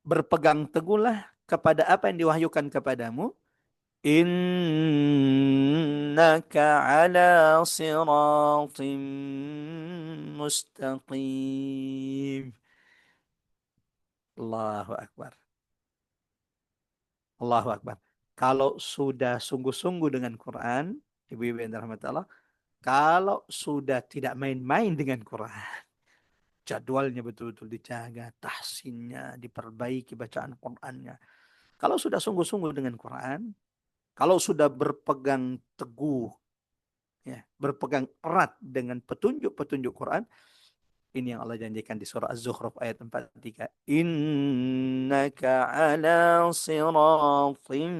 D: Berpegang teguhlah kepada apa yang diwahyukan kepadamu, Innaka ala siratim mustaqim. Allahu Akbar. Allahu Akbar. Kalau sudah sungguh-sungguh dengan Quran, ibu-ibu yang dirahmati Allah, kalau sudah tidak main-main dengan Quran, jadwalnya betul-betul dijaga, tahsinnya diperbaiki, bacaan Qurannya. Kalau sudah sungguh-sungguh dengan Quran, kalau sudah berpegang teguh, ya, berpegang erat dengan petunjuk-petunjuk Quran, ini yang Allah janjikan di surah Az-Zukhruf ayat 43. Innaka ala siratim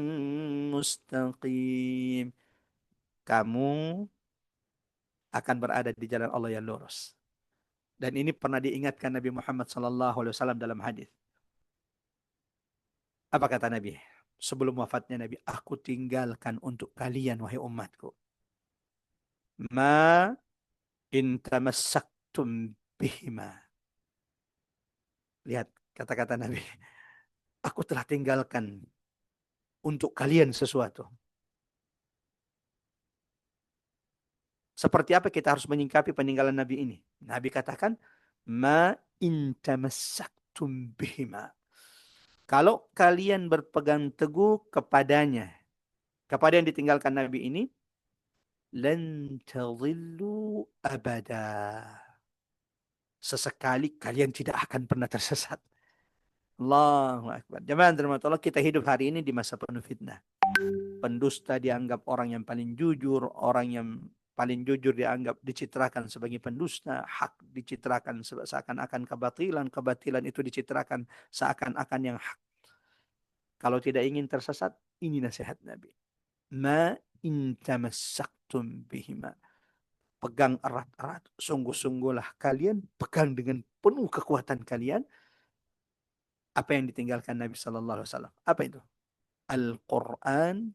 D: mustaqim. Kamu akan berada di jalan Allah yang lurus. Dan ini pernah diingatkan Nabi Muhammad SAW dalam hadis. Apa kata Nabi? Sebelum wafatnya Nabi, aku tinggalkan untuk kalian wahai umatku. Ma in tamassaktum bihima. Lihat kata-kata Nabi. Aku telah tinggalkan untuk kalian sesuatu. Seperti apa kita harus menyingkapi peninggalan Nabi ini? Nabi katakan, ma in tamassaktum bihima. Kalau kalian berpegang teguh kepadanya, kepada yang ditinggalkan Nabi ini, lan tadhillu abada. Sesekali kalian tidak akan pernah tersesat. Allahu Akbar. Jemaah dirahmati Allah, kita hidup hari ini di masa penuh fitnah. Pendusta dianggap orang yang paling jujur, orang yang paling jujur dianggap dicitrakan sebagai pendusta, hak dicitrakan seakan-akan kebatilan, kebatilan itu dicitrakan seakan-akan yang hak. Kalau tidak ingin tersesat, ini nasihat Nabi. Ma in tamassaktum bihima. Pegang erat-erat, sungguh-sungguhlah kalian pegang dengan penuh kekuatan kalian apa yang ditinggalkan Nabi sallallahu alaihi wasallam. Apa itu? Al-Qur'an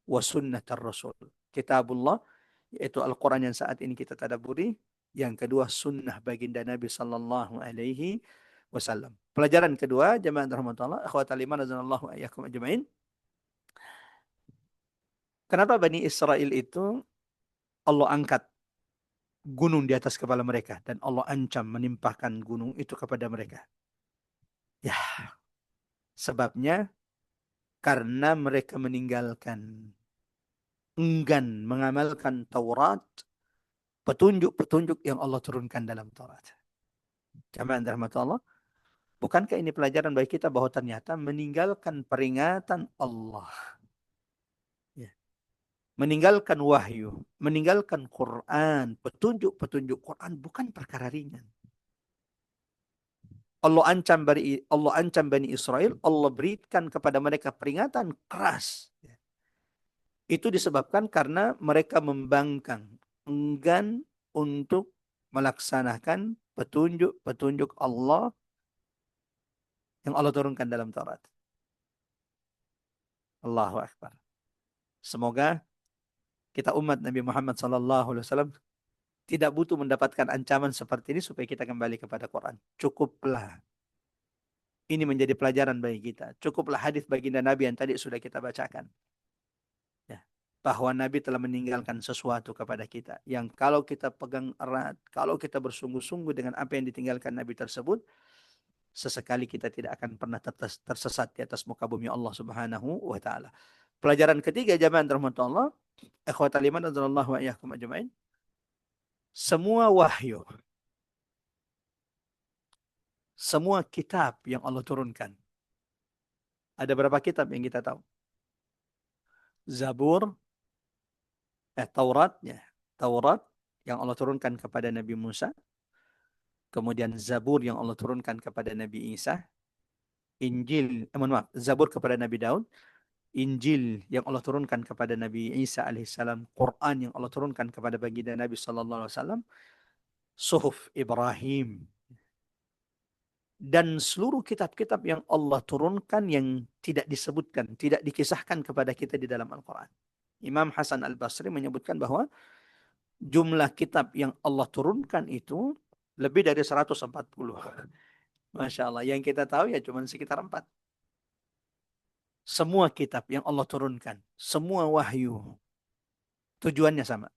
D: wa sunnatar Rasul. Kitabullah, yaitu Al-Quran yang saat ini kita tadaburi. Yang kedua, sunnah baginda Nabi sallallahu alaihi wasallam. Pelajaran kedua, jemaah rahmatullah, akhwatal iman azanallahu ayyakum ajmain. Kenapa Bani Israel itu Allah angkat gunung di atas kepala mereka dan Allah ancam menimpahkan gunung itu kepada mereka? Ya, sebabnya karena mereka meninggalkan, enggan mengamalkan Taurat, petunjuk-petunjuk yang Allah turunkan dalam Taurat. Jamaah rahmat Allah, bukankah ini pelajaran bagi kita bahwa ternyata meninggalkan peringatan Allah, ya, meninggalkan wahyu, meninggalkan Quran, petunjuk-petunjuk Quran bukan perkara ringan. Allah ancam Bani Israel, Allah berikan kepada mereka peringatan keras. Itu disebabkan karena mereka membangkang, enggan untuk melaksanakan petunjuk-petunjuk Allah yang Allah turunkan dalam Taurat. Allahu Akbar. Semoga kita umat Nabi Muhammad SAW tidak butuh mendapatkan ancaman seperti ini supaya kita kembali kepada Quran. Cukuplah. Ini menjadi pelajaran bagi kita. Cukuplah hadis baginda Nabi yang tadi sudah kita bacakan. Ya, bahwa Nabi telah meninggalkan sesuatu kepada kita. Yang kalau kita pegang erat, kalau kita bersungguh-sungguh dengan apa yang ditinggalkan Nabi tersebut, sesekali kita tidak akan pernah tersesat di atas muka bumi Allah Subhanahu wa taala. Pelajaran ketiga, jamaah rahmatullah, ikhwatal iman radhiyallahu iyyakum ajmain. Semua wahyu, semua kitab yang Allah turunkan. Ada berapa kitab yang kita tahu? Zabur, Taurat, ya. Taurat yang Allah turunkan kepada Nabi Musa. Kemudian Zabur yang Allah turunkan kepada Nabi Isa. Zabur kepada Nabi Daud. Injil yang Allah turunkan kepada Nabi Isa alaihissalam, Quran yang Allah turunkan kepada baginda Nabi sallallahu alaihi wasallam, Suhuf Ibrahim, dan seluruh kitab-kitab yang Allah turunkan yang tidak disebutkan, tidak dikisahkan kepada kita di dalam Al-Quran. Imam Hasan Al-Basri menyebutkan bahwa jumlah kitab yang Allah turunkan itu lebih dari 140. Masya Allah. Yang kita tahu ya cuma sekitar 4. Semua kitab yang Allah turunkan, semua wahyu, tujuannya sama.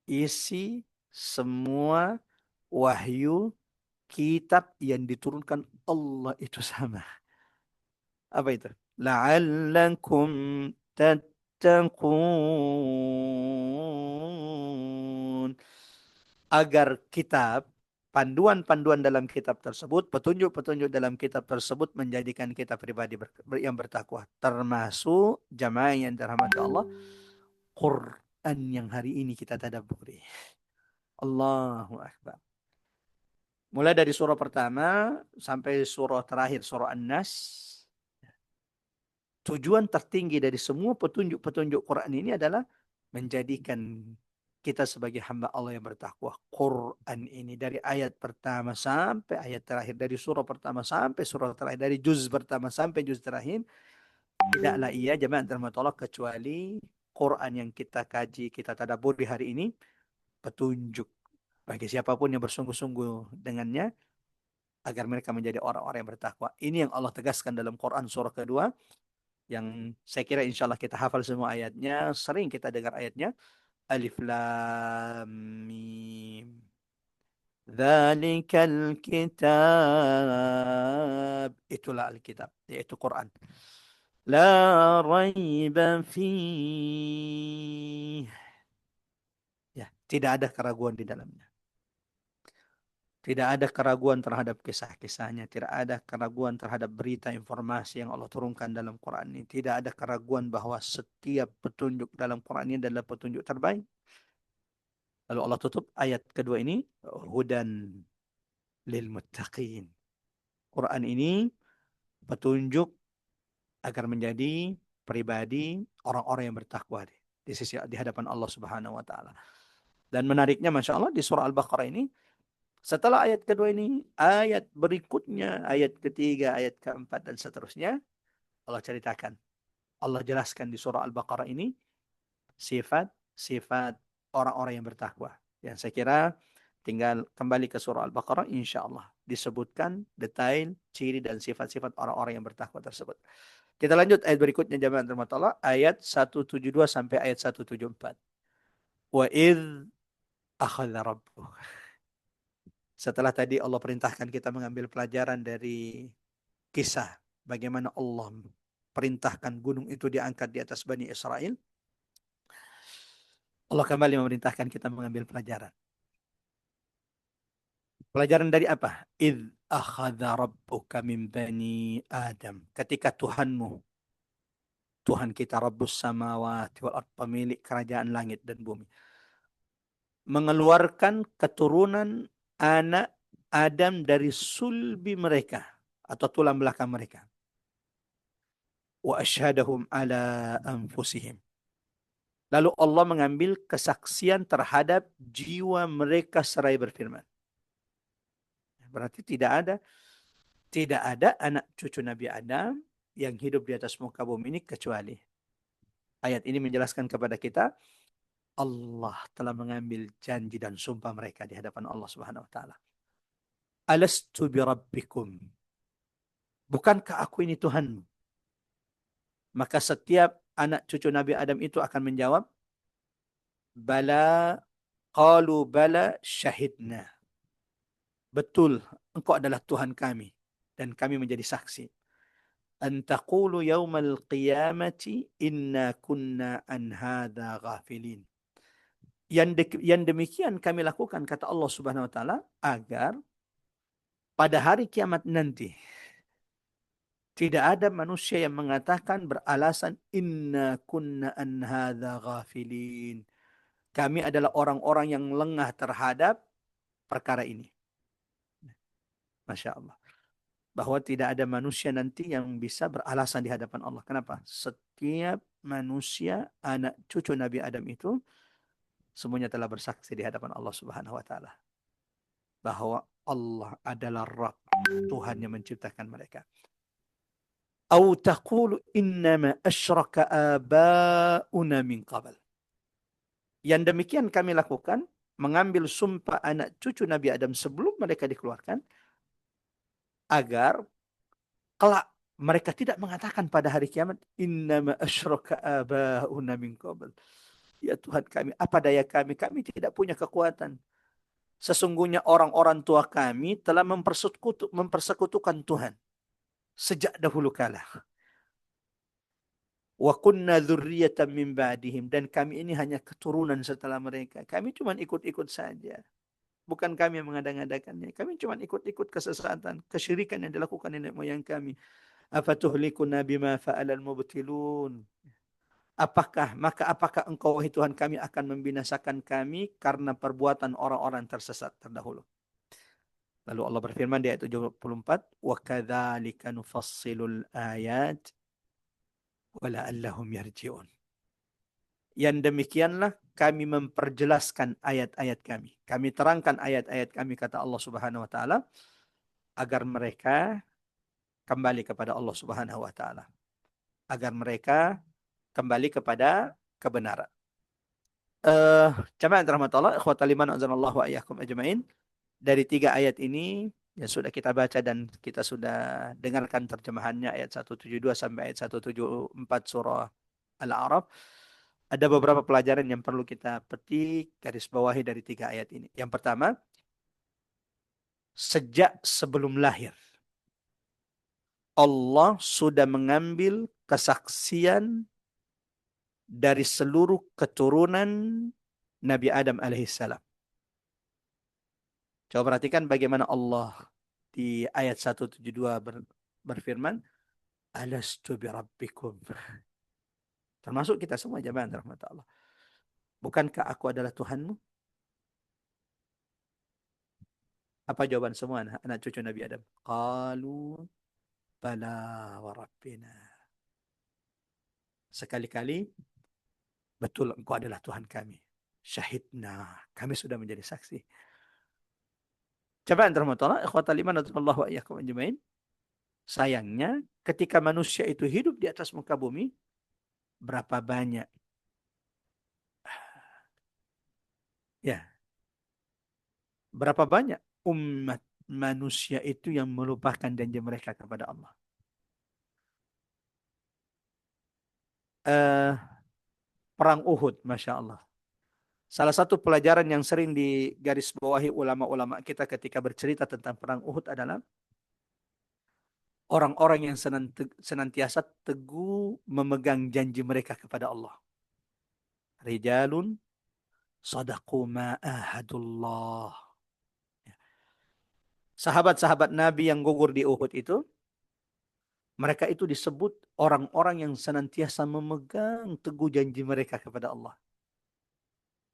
D: Isi semua wahyu kitab yang diturunkan Allah itu sama. Apa itu? La'allakum tattaqun. Agar kitab, panduan-panduan dalam kitab tersebut, petunjuk-petunjuk dalam kitab tersebut menjadikan kita pribadi yang bertakwa. Termasuk jamaah yang dirahmati Allah, Quran yang hari ini kita tadabburi. Allahu Akbar. Mulai dari surah pertama sampai surah terakhir, surah An-Nas. Tujuan tertinggi dari semua petunjuk-petunjuk Quran ini adalah menjadikan kita sebagai hamba Allah yang bertakwa. Quran ini dari ayat pertama sampai ayat terakhir, dari surah pertama sampai surah terakhir, dari juz pertama sampai juz terakhir, tidaklah ia jemaah dirahmati Allah kecuali Quran yang kita kaji, kita tadabburi hari ini petunjuk bagi siapapun yang bersungguh-sungguh dengannya agar mereka menjadi orang-orang yang bertakwa. Ini yang Allah tegaskan dalam Quran surah kedua, yang saya kira insya Allah kita hafal semua ayatnya, sering kita dengar ayatnya. Alif Lam Mim. Dzalikal kitab. Itulah Alkitab, yaitu Quran. La raiba fih. Ya, tidak ada keraguan di dalamnya. Tidak ada keraguan terhadap kisah-kisahnya. Tidak ada keraguan terhadap berita informasi yang Allah turunkan dalam Quran ini. Tidak ada keraguan bahwa setiap petunjuk dalam Quran ini adalah petunjuk terbaik. Lalu Allah tutup ayat kedua ini, hudan lil muttaqin. Quran ini petunjuk agar menjadi pribadi orang-orang yang bertakwa di sisi di hadapan Allah Subhanahu wa taala. Dan menariknya Masya Allah di surah Al-Baqarah ini, setelah ayat kedua ini, ayat berikutnya, ayat ketiga, ayat keempat, dan seterusnya, Allah ceritakan. Allah jelaskan di surah Al-Baqarah ini, sifat-sifat orang-orang yang bertakwa. Yang saya kira, tinggal kembali ke surah Al-Baqarah, insya Allah disebutkan detail, ciri, dan sifat-sifat orang-orang yang bertakwa tersebut. Kita lanjut ayat berikutnya, jemaah dirahmati Allah, ayat 172 sampai ayat 174. Wa idh akhadha rabbuh. Setelah tadi Allah perintahkan kita mengambil pelajaran dari kisah bagaimana Allah perintahkan gunung itu diangkat di atas Bani Israel, Allah kembali memerintahkan kita mengambil pelajaran. Pelajaran dari apa? Idh akhadha rabbuka min bani Adam. Ketika Tuhanmu, Tuhan kita Rabbus samawati wal ard, pemilik kerajaan langit dan bumi, mengeluarkan keturunan anak Adam dari sulbi mereka atau tulang belakang mereka. Wa asyhadahum ala anfusihim. Lalu Allah mengambil kesaksian terhadap jiwa mereka seraya berfirman. Berarti tidak ada anak cucu Nabi Adam yang hidup di atas muka bumi ini kecuali. Ayat ini menjelaskan kepada kita Allah telah mengambil janji dan sumpah mereka di hadapan Allah Subhanahu wa taala. Alastu bi rabbikum. Bukankah aku ini Tuhanmu? Maka setiap anak cucu Nabi Adam itu akan menjawab, bala, qalu bala syahidna. Betul, engkau adalah Tuhan kami dan kami menjadi saksi. An taqulu yaumal qiyamati inna kunna an hadza ghafilin. Yang demikian kami lakukan, kata Allah Subhanahu wa taala, agar pada hari kiamat nanti tidak ada manusia yang mengatakan beralasan inna kunna an hadza ghafilin. Kami adalah orang-orang yang lengah terhadap perkara ini. Masya Allah. Bahwa tidak ada manusia nanti yang bisa beralasan di hadapan Allah. Kenapa? Setiap manusia, anak cucu Nabi Adam itu, semuanya telah bersaksi di hadapan Allah Subhanahu wa taala bahwa Allah adalah Rabb, Tuhan yang menciptakan mereka. Au taqulu innama asyraka aba'una min qabl. Yang demikian kami lakukan, mengambil sumpah anak cucu Nabi Adam sebelum mereka dikeluarkan, agar kelak Mereka tidak mengatakan pada hari kiamat, innama asyraka aba'una min qabl. Ya Tuhan kami, apa daya kami? Kami tidak punya kekuatan. Sesungguhnya orang-orang tua kami telah mempersekutukan Tuhan sejak dahulu kala. Wa kunna dzurriyyatan min ba'dihim, dan kami ini hanya keturunan setelah mereka. Kami cuma ikut-ikut saja. Bukan kami yang mengada-ngadakannya. Kami cuma ikut-ikut kesesatan, kesyirikan yang dilakukan nenek moyang kami. Afatuhlikuna bima fa'alal mubtilun. Apakah engkau wahai Tuhan kami akan membinasakan kami karena perbuatan orang-orang tersesat terdahulu. Lalu Allah berfirman di ayat 74, wa kadzalika nufassilul ayat wa la'allahum yarji'un. Yang demikianlah kami memperjelaskan ayat-ayat kami. Kami terangkan ayat-ayat kami, kata Allah Subhanahu wa taala, agar mereka kembali kepada Allah Subhanahu wa taala. Agar mereka kembali kepada kebenaran. Jamaah rahmatullah, ikhwatal iman azanallahu wa iyyakum ajmain. Dari 3 ayat ini yang sudah kita baca dan kita sudah dengarkan terjemahannya ayat 172 sampai ayat 174 surah Al-A'raf. Ada beberapa pelajaran yang perlu kita petik, garis bawahi dari 3 ayat ini. Yang pertama, sejak sebelum lahir Allah sudah mengambil kesaksian dari seluruh keturunan Nabi Adam alaihissalam. Coba perhatikan bagaimana Allah di ayat 172 berfirman, Alastu birabbikum. Termasuk kita semua jamaah rahmat Allah. Bukankah aku adalah Tuhanmu? Apa jawaban semua anak cucu Nabi Adam? Qalu bala wa rabbina. Sekali-kali, betul engkau adalah Tuhan kami. Syahidna, kami sudah menjadi saksi. Coba rahmatullah, ikhwatal iman wa iyyakum ajmain. Sayangnya, ketika manusia itu hidup di atas muka bumi, berapa banyak berapa banyak umat manusia itu yang melupakan janji mereka kepada Allah. Perang Uhud, Masya Allah. Salah satu pelajaran yang sering digarisbawahi ulama-ulama kita ketika bercerita tentang perang Uhud adalah orang-orang yang senantiasa teguh memegang janji mereka kepada Allah. Rijalun sadaqu ma ahadullah. Sahabat-sahabat Nabi yang gugur di Uhud itu, mereka itu disebut orang-orang yang senantiasa memegang teguh janji mereka kepada Allah.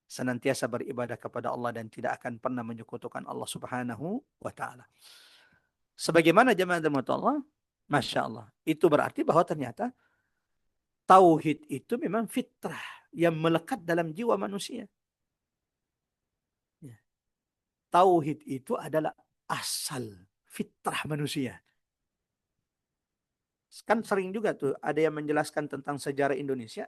D: Senantiasa beribadah kepada Allah dan tidak akan pernah menyekutukan Allah Subhanahu wa taala. Sebagaimana jemaah Allah, Masya Allah. Itu berarti bahwa ternyata tauhid itu memang fitrah yang melekat dalam jiwa manusia. Tauhid itu adalah asal fitrah manusia. Kan sering juga tuh ada yang menjelaskan tentang sejarah Indonesia.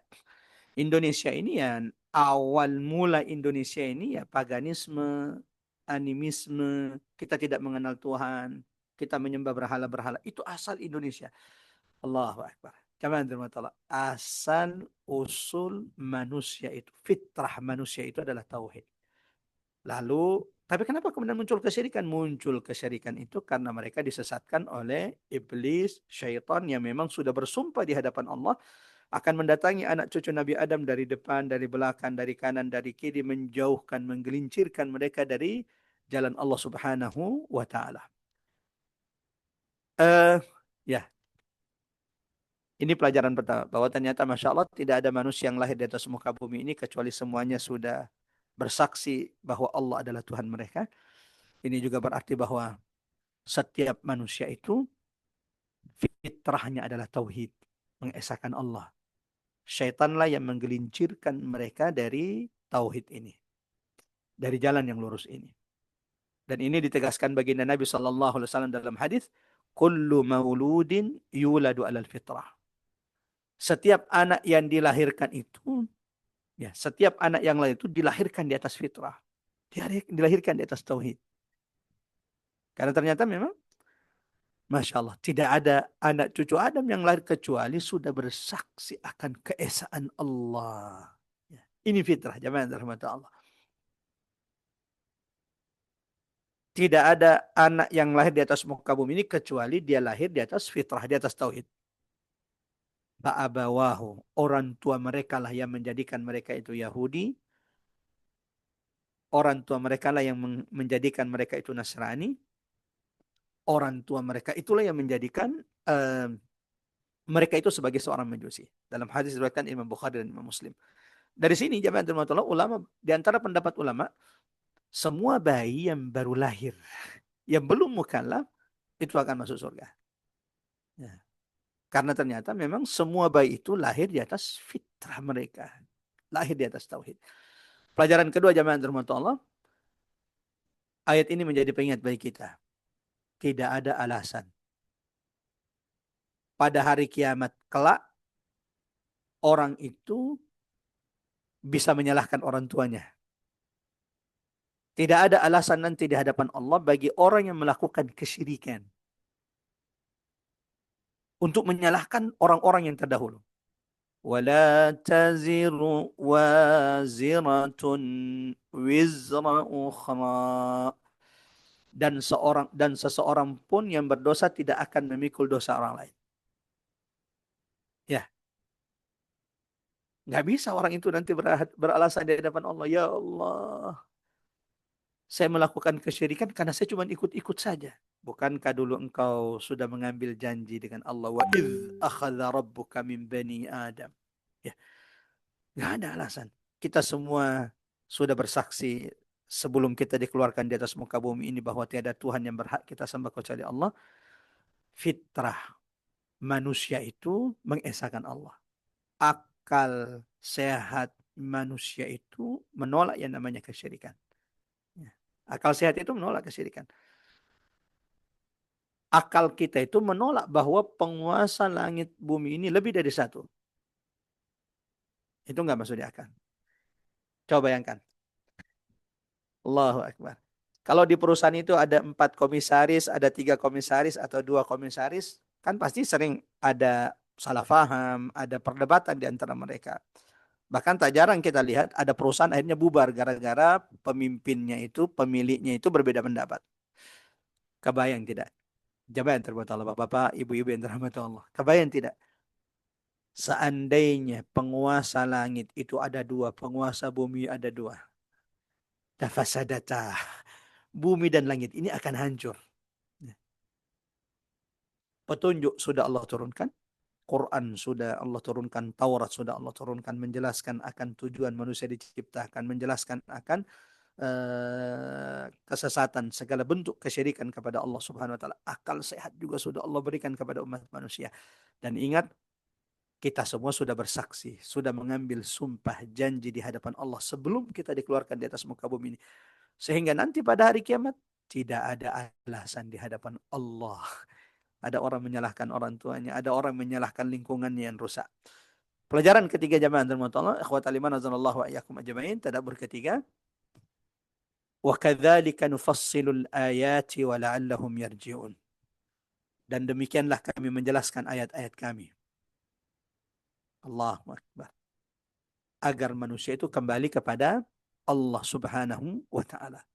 D: Indonesia ini ya, awal mula Indonesia ini ya paganisme, animisme, kita tidak mengenal Tuhan, kita menyembah berhala-berhala. Itu asal Indonesia. Allahu Akbar. Asal usul manusia itu, fitrah manusia itu adalah tauhid. Lalu, tapi kenapa kemudian muncul kesyirikan? Muncul kesyirikan itu karena mereka disesatkan oleh iblis, syaitan yang memang sudah bersumpah di hadapan Allah akan mendatangi anak cucu Nabi Adam dari depan, dari belakang, dari kanan, dari kiri, menjauhkan, menggelincirkan mereka dari jalan Allah Subhanahu wa taala. Ya. Ini pelajaran pertama, bahwa ternyata Masya Allah tidak ada manusia yang lahir di atas muka bumi ini kecuali semuanya sudah bersaksi bahwa Allah adalah Tuhan mereka. Ini juga berarti bahwa setiap manusia itu fitrahnya adalah tauhid, mengesahkan Allah. Syaitanlah yang menggelincirkan mereka dari tauhid ini, dari jalan yang lurus ini. Dan ini ditegaskan baginda Nabi SAW dalam hadis, kullu mauludin yuladu alal fitrah. Setiap anak yang dilahirkan itu, ya, setiap anak yang lahir itu dilahirkan di atas fitrah. Dilahirkan di atas tauhid. Karena ternyata memang Masya Allah, tidak ada anak cucu Adam yang lahir kecuali sudah bersaksi akan keesaan Allah. Ya. Ini fitrah, jamaah yang dirahmati Allah. Tidak ada anak yang lahir di atas muka bumi ini kecuali dia lahir di atas fitrah, di atas tauhid. Fa'abawahu, orang tua mereka lah yang menjadikan mereka itu Yahudi. Orang tua mereka lah yang menjadikan mereka itu Nasrani. Orang tua mereka itulah yang menjadikan mereka itu sebagai seorang Majusi. Dalam hadis diriwayatkan Imam Bukhari dan Imam Muslim. Dari sini jamaah Allah, ulama di antara pendapat ulama, semua bayi yang baru lahir, yang belum mukallaf itu akan masuk surga. Ya. Karena ternyata memang semua bayi itu lahir di atas fitrah mereka, lahir di atas tauhid. Pelajaran kedua jamaah Allah, ayat ini menjadi pengingat bagi kita. Tidak ada alasan pada hari kiamat kelak orang itu bisa menyalahkan orang tuanya. Tidak ada alasan nanti di hadapan Allah bagi orang yang melakukan kesyirikan untuk menyalahkan orang-orang yang terdahulu. Wala taziru waziratun wizra ukhra. Dan seseorang pun yang berdosa tidak akan memikul dosa orang lain. Ya, nggak bisa orang itu nanti beralasan di hadapan Allah, ya Allah, saya melakukan kesyirikan karena saya cuma ikut-ikut saja. Bukankah dulu engkau sudah mengambil janji dengan Allah, wa idz akhadha rabbuka min bani Adam. Ya, nggak ada alasan. Kita semua sudah bersaksi sebelum kita dikeluarkan di atas muka bumi ini bahwa tiada Tuhan yang berhak kita sembah kecuali Allah. Fitrah manusia itu mengesahkan Allah. Akal sehat manusia itu menolak yang namanya kesyirikan. Ya. Akal sehat itu menolak kesyirikan. Akal kita itu menolak bahwa penguasa langit bumi ini lebih dari satu. Itu nggak masuk di akal. Coba bayangkan. Allahu Akbar. Kalau di perusahaan itu ada 4 komisaris, ada 3 komisaris atau 2 komisaris, kan pasti sering ada salah paham, ada perdebatan di antara mereka. Bahkan tak jarang kita lihat ada perusahaan akhirnya bubar gara-gara pemimpinnya itu, pemiliknya itu berbeda pendapat. Kebayang tidak? Coba yang terbuat Allah, bapak-bapak, ibu-ibu yang dirahmati Allah. Kebayang tidak? Seandainya penguasa langit itu ada 2, penguasa bumi ada 2. Tafasadata. Bumi dan langit ini akan hancur. Petunjuk sudah Allah turunkan. Quran sudah Allah turunkan. Taurat sudah Allah turunkan. Menjelaskan akan tujuan manusia diciptakan. Menjelaskan akan kesesatan. Segala bentuk kesyirikan kepada Allah subhanahu wa ta'ala. Akal sehat juga sudah Allah berikan kepada umat manusia. Dan ingat, kita semua sudah bersaksi. Sudah mengambil sumpah janji di hadapan Allah. Sebelum kita dikeluarkan di atas muka bumi ini. Sehingga nanti pada hari kiamat tidak ada alasan di hadapan Allah. Ada orang menyalahkan orang tuanya, ada orang menyalahkan lingkungannya yang rusak. Pelajaran ketiga jamaah dirahmati Allah, ikhwatal iman azanallahu wa iyyakum ajmain, tadabbur ketiga. Wa kadzalika nufassilul ayati wa la'allahum yarji'un. Dan demikianlah kami menjelaskan ayat-ayat kami. Allahu Akbar. Agar manusia itu kembali kepada Allah subhanahu wa ta'ala.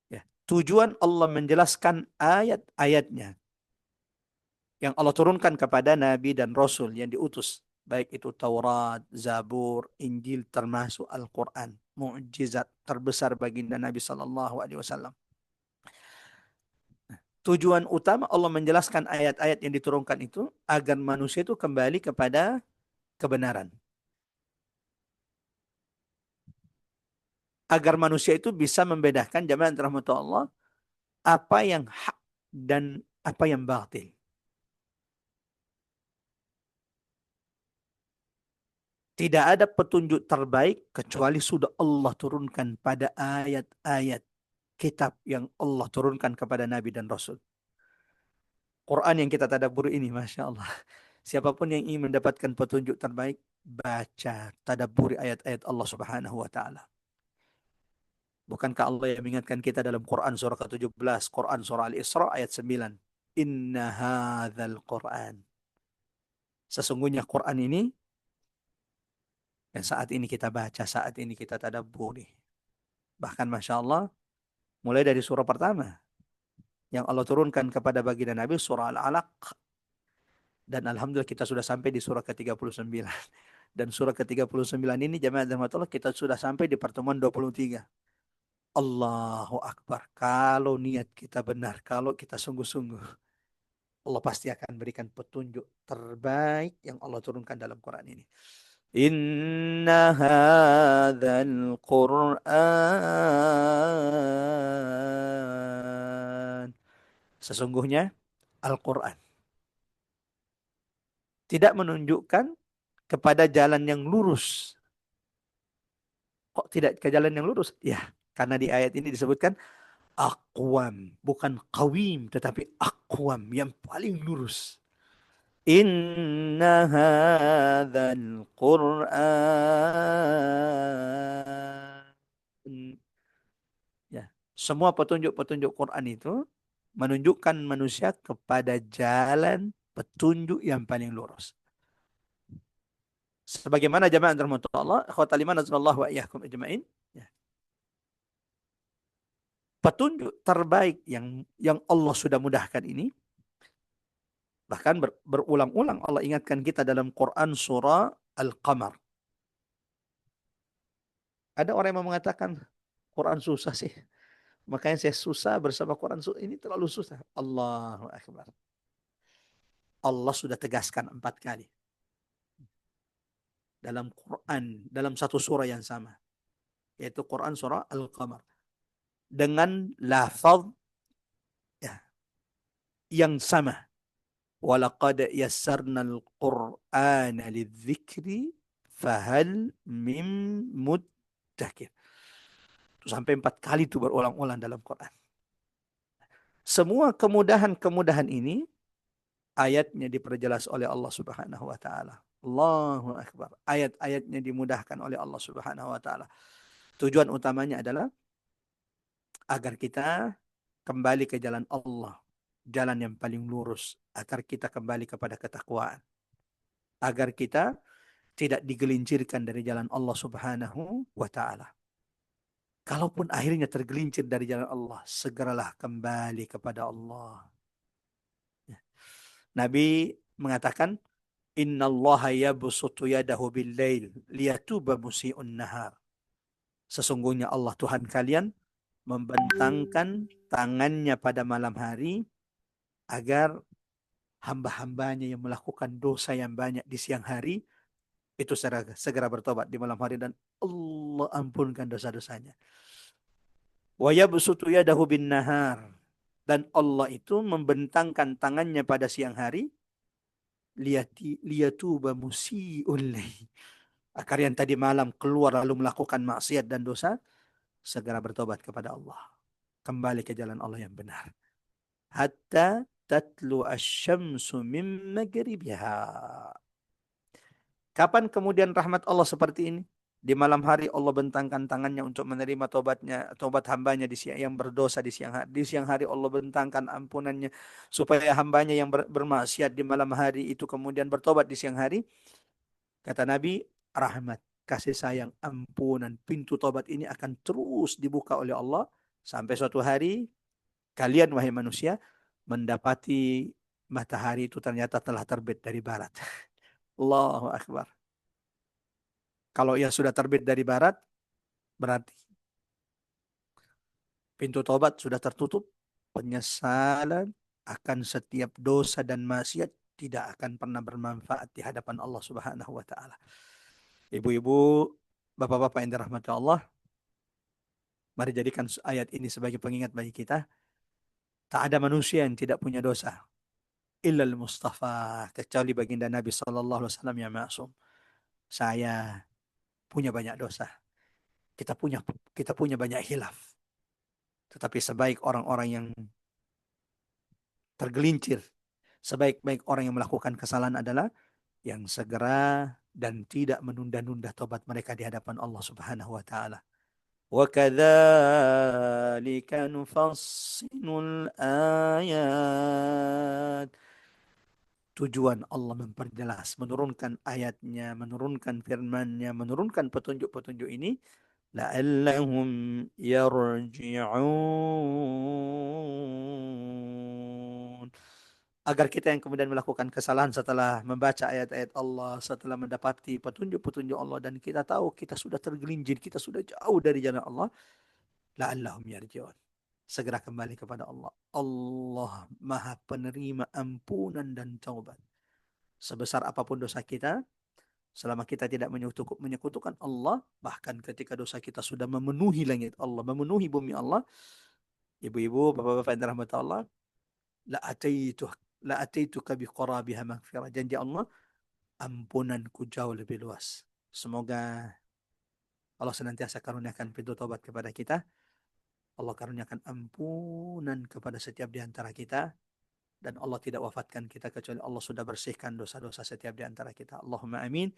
D: Ya. Tujuan Allah menjelaskan ayat-ayatnya yang Allah turunkan kepada Nabi dan Rasul yang diutus. Baik itu Taurat, Zabur, Injil, termasuk Al-Quran. Mu'jizat terbesar baginda Nabi SAW. Tujuan utama Allah menjelaskan ayat-ayat yang diturunkan itu agar manusia itu kembali kepada kebenaran. Agar manusia itu bisa membedakan jamaah rahmat Allah apa yang hak dan apa yang batil. Tidak ada petunjuk terbaik kecuali sudah Allah turunkan pada ayat-ayat kitab yang Allah turunkan kepada Nabi dan Rasul. Quran yang kita tadabburi ini, Masya Allah. Siapapun yang ingin mendapatkan petunjuk terbaik, baca, tadabburi ayat-ayat Allah subhanahu wa ta'ala. Bukankah Allah yang mengingatkan kita dalam Quran surah ke-17, Quran surah Al-Isra ayat 9. Inna hadzal Qur'an. Sesungguhnya Quran ini yang saat ini kita baca, saat ini kita tadabburi. Bahkan Masya Allah, mulai dari surah pertama yang Allah turunkan kepada baginda Nabi, surah Al-Alaq. Dan Alhamdulillah kita sudah sampai di surah ke-39. Dan surah ke-39 ini jemaah rahmatullah kita sudah sampai di pertemuan 23. Allahu Akbar. Kalau niat kita benar, kalau kita sungguh-sungguh, Allah pasti akan berikan petunjuk terbaik yang Allah turunkan dalam Quran ini. Inna hadzal Qur'an. Sesungguhnya Al-Quran tidak menunjukkan kepada jalan yang lurus. Kok tidak ke jalan yang lurus? Ya, karena di ayat ini disebutkan aqwam, bukan qawim, tetapi aqwam, yang paling lurus. Inna hadzal Qur'an. Ya, semua petunjuk-petunjuk Quran itu menunjukkan manusia kepada jalan petunjuk yang paling lurus. Sebagaimana jamaah rahmatullah Allah, akhwatal iman azallahu wa iyyakum ajmain. Ya. Petunjuk terbaik yang Allah sudah mudahkan ini, bahkan berulang-ulang Allah ingatkan kita dalam Quran surah Al-Qamar. Ada orang yang mengatakan Quran susah sih. Makanya saya susah bersama Quran. Ini terlalu susah. Allahu Akbar. Allah sudah tegaskan 4 kali. Dalam Quran, dalam satu surah yang sama. Yaitu Quran surah Al-Qamar. Dengan lafaz ya, yang sama. Walaqad yassarnal Qur'ana lidzikri fahal mim muddakir. Sampai 4 kali itu berulang-ulang dalam Quran. Semua kemudahan-kemudahan ini ayatnya diperjelas oleh Allah Subhanahu wa taala. Allahu Akbar. Ayat-ayatnya dimudahkan oleh Allah Subhanahu wa taala. Tujuan utamanya adalah agar kita kembali ke jalan Allah, jalan yang paling lurus, agar kita kembali kepada ketakwaan. Agar kita tidak digelincirkan dari jalan Allah Subhanahu wa taala. Kalaupun akhirnya tergelincir dari jalan Allah, segeralah kembali kepada Allah. Nabi mengatakan, Innallaha yabsutu yadahu bil-lail liyatuba musii'un nahar. Sesungguhnya Allah Tuhan kalian membentangkan tangannya pada malam hari agar hamba-hambanya yang melakukan dosa yang banyak di siang hari itu segera bertobat di malam hari dan Allah ampunkan dosa-dosanya. Wa yabsutu yadahu bin nahar, dan Allah itu membentangkan tangannya pada siang hari liyatuba musii'ul lail, agar yang tadi malam keluar lalu melakukan maksiat dan dosa segera bertobat kepada Allah, kembali ke jalan Allah yang benar. Hatta tatlu asy-syamsu min maghribiha. Kapan kemudian rahmat Allah seperti ini? Di malam hari Allah bentangkan tangannya untuk menerima tobat hambanya di siang yang berdosa di siang hari. Di siang hari Allah bentangkan ampunannya supaya hambanya yang bermaksiat di malam hari itu kemudian bertobat di siang hari. Kata Nabi, rahmat, kasih sayang, ampunan, pintu tobat ini akan terus dibuka oleh Allah sampai suatu hari kalian wahai manusia mendapati matahari itu ternyata telah terbit dari barat. Allahu Akbar. Kalau ia sudah terbit dari barat, berarti pintu tobat sudah tertutup. Penyesalan akan setiap dosa dan maksiat tidak akan pernah bermanfaat di hadapan Allah Subhanahu wa taala. Ibu-ibu, bapak-bapak yang dirahmati Allah, mari jadikan ayat ini sebagai pengingat bagi kita. Tak ada manusia yang tidak punya dosa. Illal Mustafa, kecuali baginda Nabi sallallahu alaihi wasallam yang maksum. Saya punya banyak dosa. Kita punya banyak hilaf. Tetapi sebaik orang-orang yang tergelincir, sebaik-baik orang yang melakukan kesalahan adalah yang segera dan tidak menunda-nunda tobat mereka di hadapan Allah Subhanahu wa taala. وَكَذَلِكَ نُفَصِّلُ الْآيَاتِ. Tujuan Allah memperjelas, menurunkan ayatnya, menurunkan firman-Nya, menurunkan petunjuk-petunjuk ini la'allahum yarji'un. Agar kita yang kemudian melakukan kesalahan setelah membaca ayat-ayat Allah, setelah mendapati petunjuk-petunjuk Allah, dan kita tahu kita sudah tergelincir, kita sudah jauh dari jalan Allah, la'allahum yarji'un. Segera kembali kepada Allah. Allah Maha Penerima ampunan dan taubat. Sebesar apapun dosa kita, selama kita tidak menyekutukan Allah, bahkan ketika dosa kita sudah memenuhi langit Allah, memenuhi bumi Allah, ibu-ibu, bapak-bapak yang dirahmati Allah, la ataitu la ataituka biqarabiha maghfirah. Janji Allah, ampunanku jauh lebih luas. Semoga Allah senantiasa karuniakan pintu taubat kepada kita. Allah karuniakan ampunan kepada setiap di antara kita. Dan Allah tidak wafatkan kita kecuali Allah sudah bersihkan dosa-dosa setiap di antara kita. Allahumma amin.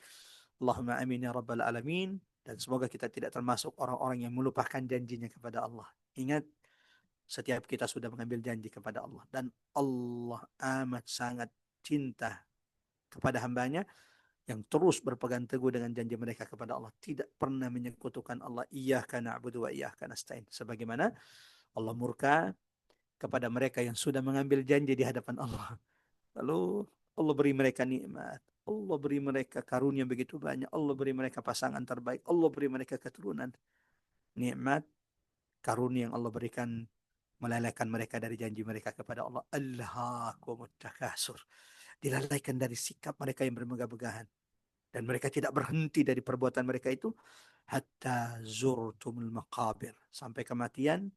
D: Allahumma amin ya rabbal alamin. Dan semoga kita tidak termasuk orang-orang yang melupakan janjinya kepada Allah. Ingat, setiap kita sudah mengambil janji kepada Allah. Dan Allah amat sangat cinta kepada hambanya yang terus berpegang teguh dengan janji mereka kepada Allah. Tidak pernah menyekutukan Allah. Iyyaka na'budu wa iyyaka nasta'in. Sebagaimana Allah murka kepada mereka yang sudah mengambil janji di hadapan Allah. Lalu Allah beri mereka nikmat. Allah beri mereka karunia begitu banyak. Allah beri mereka pasangan terbaik. Allah beri mereka keturunan. Nikmat, karunia yang Allah berikan melalaikan mereka dari janji mereka kepada Allah. Alhaakumut takasur. Dilalaikan dari sikap mereka yang bermegah-megahan. Dan mereka tidak berhenti dari perbuatan mereka itu. Hatta zurtumul maqabir. Sampai kematian,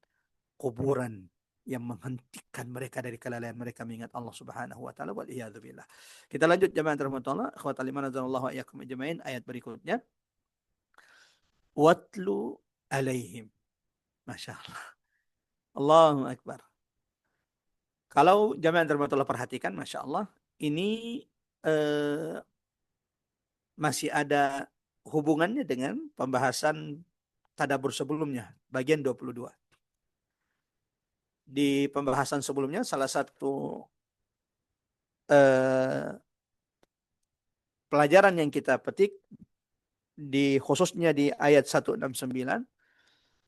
D: kuburan yang menghentikan mereka dari kelalaian mereka mengingat Allah Subhanahu wa taala. Waliyadzubillah. Kita lanjut jemaah rahmatullah, ikhwatal iman azanallahu wa iyyakum ajmain, ayat berikutnya. Watlu alaihim. Masya Allah. Allahu akbar. Kalau jemaah rahmatullah perhatikan, Masya Allah, ini masih ada hubungannya dengan pembahasan tadabbur sebelumnya, bagian 22. Di pembahasan sebelumnya, salah satu pelajaran yang kita petik khususnya di ayat 169,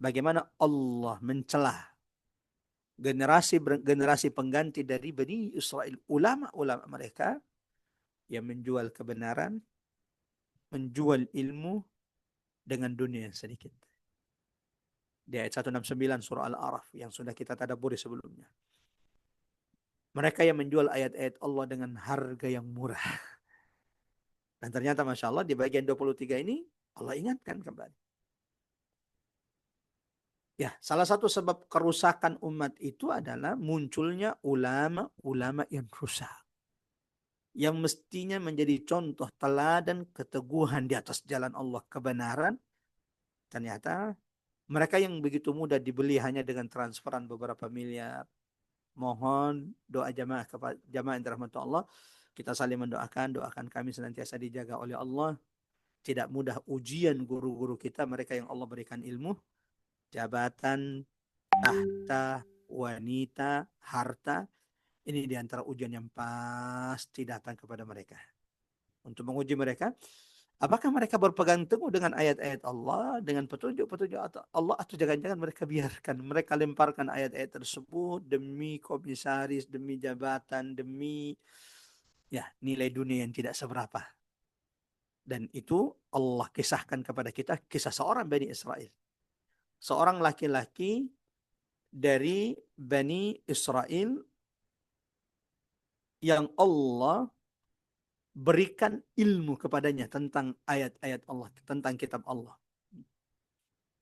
D: bagaimana Allah mencela generasi pengganti dari Bani Israel, ulama-ulama mereka yang menjual kebenaran, menjual ilmu dengan dunia yang sedikit. Di ayat 169 surah Al-A'raf yang sudah kita tadabburi sebelumnya. Mereka yang menjual ayat-ayat Allah dengan harga yang murah. Dan ternyata Masya Allah di bagian 23 ini Allah ingatkan kembali. Ya, salah satu sebab kerusakan umat itu adalah munculnya ulama-ulama yang rusak. Yang mestinya menjadi contoh teladan keteguhan di atas jalan Allah kebenaran. Ternyata mereka yang begitu mudah dibeli hanya dengan transferan beberapa miliar. Mohon doa jamaah kepada jamaah yang dirahmati Allah. Kita saling doakan kami senantiasa dijaga oleh Allah. Tidak mudah ujian guru-guru kita, mereka yang Allah berikan ilmu, jabatan, tahta, wanita, harta. Ini diantara ujian yang pasti datang kepada mereka. Untuk menguji mereka, apakah mereka berpegang teguh dengan ayat-ayat Allah, dengan petunjuk-petunjuk Allah, atau jangan-jangan mereka biarkan, mereka lemparkan ayat-ayat tersebut demi komisaris, demi jabatan, demi nilai dunia yang tidak seberapa. Dan itu Allah kisahkan kepada kita kisah seorang Bani Israel. Seorang laki-laki dari Bani Israel yang Allah berikan ilmu kepadanya tentang ayat-ayat Allah, tentang kitab Allah.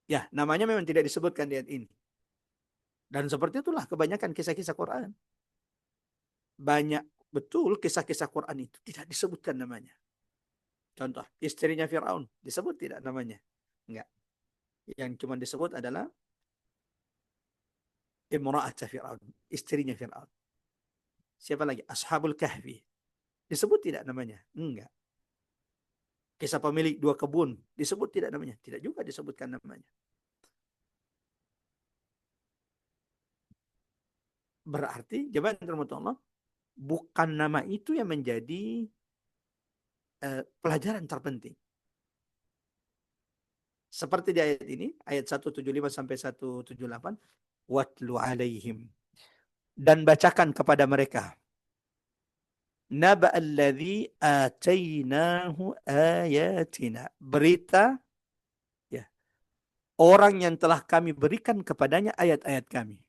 D: Ya, namanya memang tidak disebutkan di ayat ini. Dan seperti itulah kebanyakan kisah-kisah Quran. Banyak betul kisah-kisah Quran itu tidak disebutkan namanya. Contoh, istrinya Fir'aun, disebut tidak namanya? Enggak. Yang cuma disebut adalah Imra'at Fir'aun, istrinya Fir'aun. Siapa lagi? Ashabul Kahfi. Disebut tidak namanya? Enggak. Kisah pemilik 2 kebun, disebut tidak namanya? Tidak juga disebutkan namanya. Berarti jemaah yang dirahmati Allah, bukan nama itu yang menjadi pelajaran terpenting. Seperti di ayat ini, ayat 175 sampai 178, watlu alaihim. Dan bacakan kepada mereka. Naba alladhi atainahu ayatina. Berita ya, orang yang telah kami berikan kepadanya ayat-ayat kami.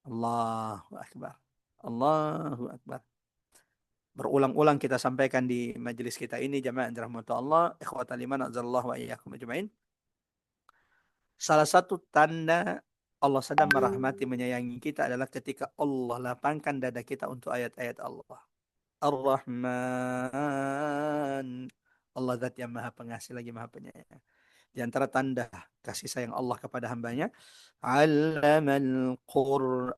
D: Allahu Akbar. Allahu Akbar. Berulang-ulang kita sampaikan di majelis kita ini, jamaah dirahmati Allah, ikhwatal iman, azallahu wa iyyakum ajmain. Salah satu tanda Allah sedang merahmati, menyayangi kita adalah ketika Allah lapangkan dada kita untuk ayat-ayat Allah. Ar-Rahman. Allah zat yang maha pengasih lagi maha penyayang. Di antara tanda kasih sayang Allah kepada hambanya, Allamal Qur'an.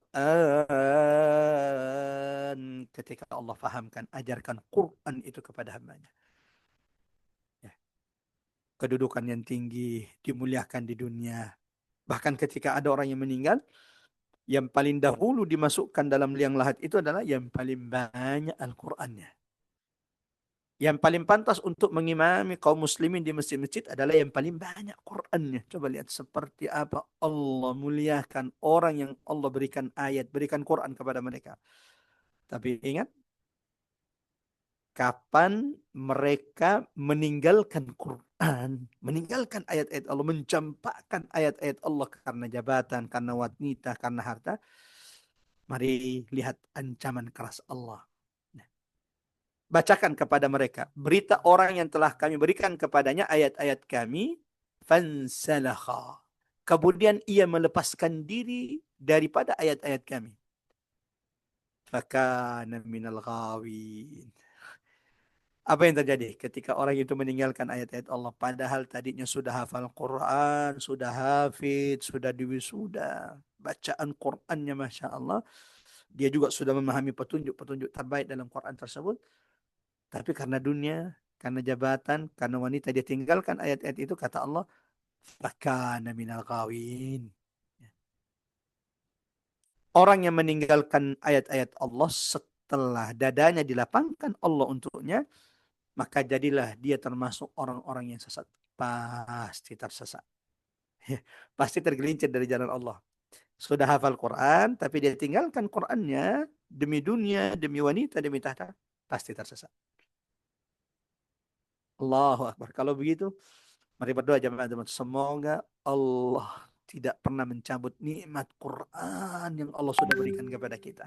D: Ketika Allah fahamkan, ajarkan Quran itu kepada hambanya. Ya. Kedudukan yang tinggi, dimuliakan di dunia. Bahkan ketika ada orang yang meninggal, yang paling dahulu dimasukkan dalam liang lahat itu adalah yang paling banyak Al-Qur'annya. Yang paling pantas untuk mengimami kaum muslimin di masjid-masjid adalah yang paling banyak Qur'annya. Coba lihat seperti apa Allah muliakan orang yang Allah berikan ayat, berikan Qur'an kepada mereka. Tapi ingat, kapan mereka meninggalkan Quran, meninggalkan ayat-ayat Allah, mencampakkan ayat-ayat Allah karena jabatan, karena wanita, karena harta, mari lihat ancaman keras Allah. Bacakan kepada mereka berita orang yang telah kami berikan kepadanya ayat-ayat kami, fansalakha. Kemudian ia melepaskan diri daripada ayat-ayat kami. Fakana minal ghawin. Apa yang terjadi ketika orang itu meninggalkan ayat-ayat Allah, padahal tadinya sudah hafal Quran, sudah hafid, sudah diwisuda, bacaan Qurannya Masya Allah, dia juga sudah memahami petunjuk-petunjuk terbaik dalam Quran tersebut, tapi karena dunia, karena jabatan, karena wanita, dia tinggalkan ayat-ayat itu, kata Allah, fakana minal ghawin. Orang yang meninggalkan ayat-ayat Allah setelah dadanya dilapangkan Allah untuknya, maka jadilah dia termasuk orang-orang yang sesat. Pasti tersesat. Pasti tergelincir dari jalan Allah. Sudah hafal Quran, tapi dia tinggalkan Qurannya demi dunia, demi wanita, demi tahta, pasti tersesat. Allahu Akbar. Kalau begitu, mari berdoa jemaah-jemaah. Semoga Allah tidak pernah mencabut nikmat Quran yang Allah sudah berikan kepada kita.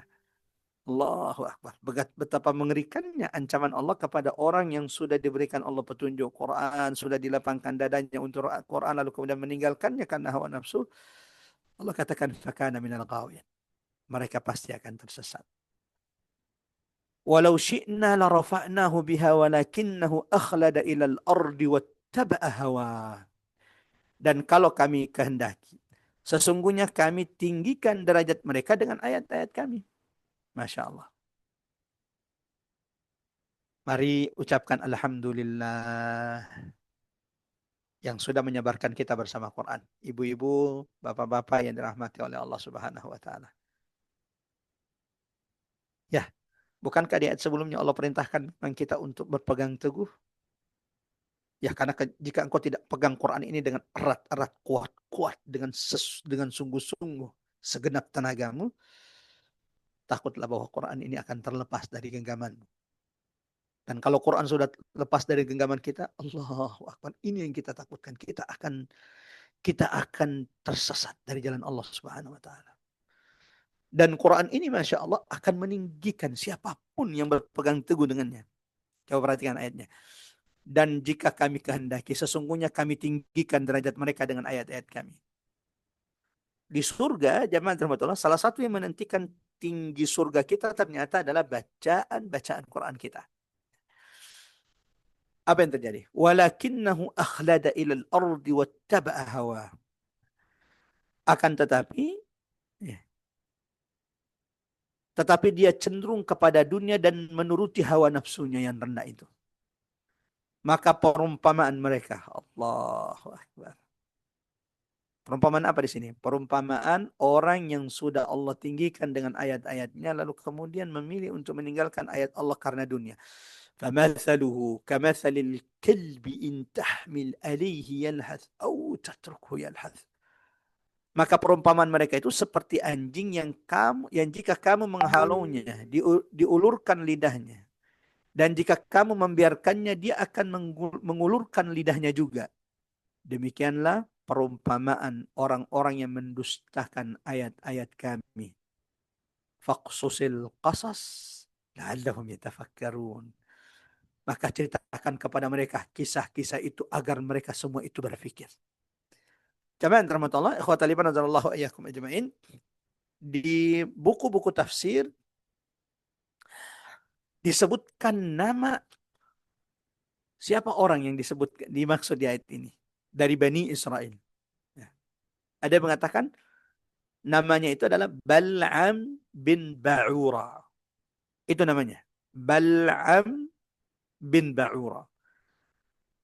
D: Allahu Akbar. Betapa mengerikannya ancaman Allah kepada orang yang sudah diberikan Allah petunjuk Quran, sudah dilapangkan dadanya untuk Quran, lalu kemudian meninggalkannya karena hawa nafsu. Allah katakan, fakana minal ghawin. Mereka pasti akan tersesat. Walau syi'na la rafa'nahu biha walakinnahu akhlada ilal ardi wattaba'a hawa. Dan kalau kami kehendaki, sesungguhnya kami tinggikan derajat mereka dengan ayat-ayat kami. Masya Allah. Mari ucapkan alhamdulillah yang sudah menyebarkan kita bersama Quran. Ibu-ibu, bapak-bapak yang dirahmati oleh Allah Subhanahu wa taala. Ya, bukankah di ayat sebelumnya Allah perintahkan kita untuk berpegang teguh? Ya, karena jika engkau tidak pegang Quran ini dengan erat-erat, kuat-kuat, dengan sungguh-sungguh, segenap tenagamu, takutlah bahwa Quran ini akan terlepas dari genggamanmu. Dan kalau Quran sudah lepas dari genggaman kita, Allahu Akbar, ini yang kita takutkan. Kita akan tersesat dari jalan Allah Subhanahu wa taala. Dan Quran ini Masya Allah akan meninggikan siapapun yang berpegang teguh dengannya. Coba perhatikan ayatnya. Dan jika kami kehendaki, sesungguhnya kami tinggikan derajat mereka dengan ayat-ayat kami. Di surga, jemaah rahmatullah, salah satu yang menentukan tinggi surga kita ternyata adalah bacaan Quran kita. Apa yang terjadi? Walakinnahu akhlada ilal ardi wattaba'a hawa. Akan tetapi dia cenderung kepada dunia dan menuruti hawa nafsunya yang rendah itu. Maka perumpamaan mereka, Allahu Akbar. Perumpamaan apa di sini? Perumpamaan orang yang sudah Allah tinggikan dengan ayat-ayatnya lalu kemudian memilih untuk meninggalkan ayat Allah karena dunia. فَمَثَلُهُ كَمَثَلِ الْكَلْبِ إِنْ تَحْمِلْ عَلَيْهِ يَلْهَثْ أَوْ تَتْرُكْهُ يَلْهَثْ. Maka perumpamaan mereka itu seperti anjing yang jika kamu menghalaunya, diulurkan lidahnya. Dan jika kamu membiarkannya, dia akan mengulurkan lidahnya juga. Demikianlah perumpamaan orang-orang yang mendustakan ayat-ayat kami. Faqsusil qasas la'allahum yatafakkarun. Maka ceritakan kepada mereka kisah-kisah itu agar mereka semua itu berpikir. Jamaah rahmatullah, ikhwatal iman azallahu iyyakum ajmain. Di buku-buku tafsir disebutkan nama siapa orang yang dimaksud di ayat ini dari Bani Israel. Ya. Ada yang mengatakan namanya itu adalah Bal'am bin Ba'ura. Itu namanya. Bal'am bin Ba'ura.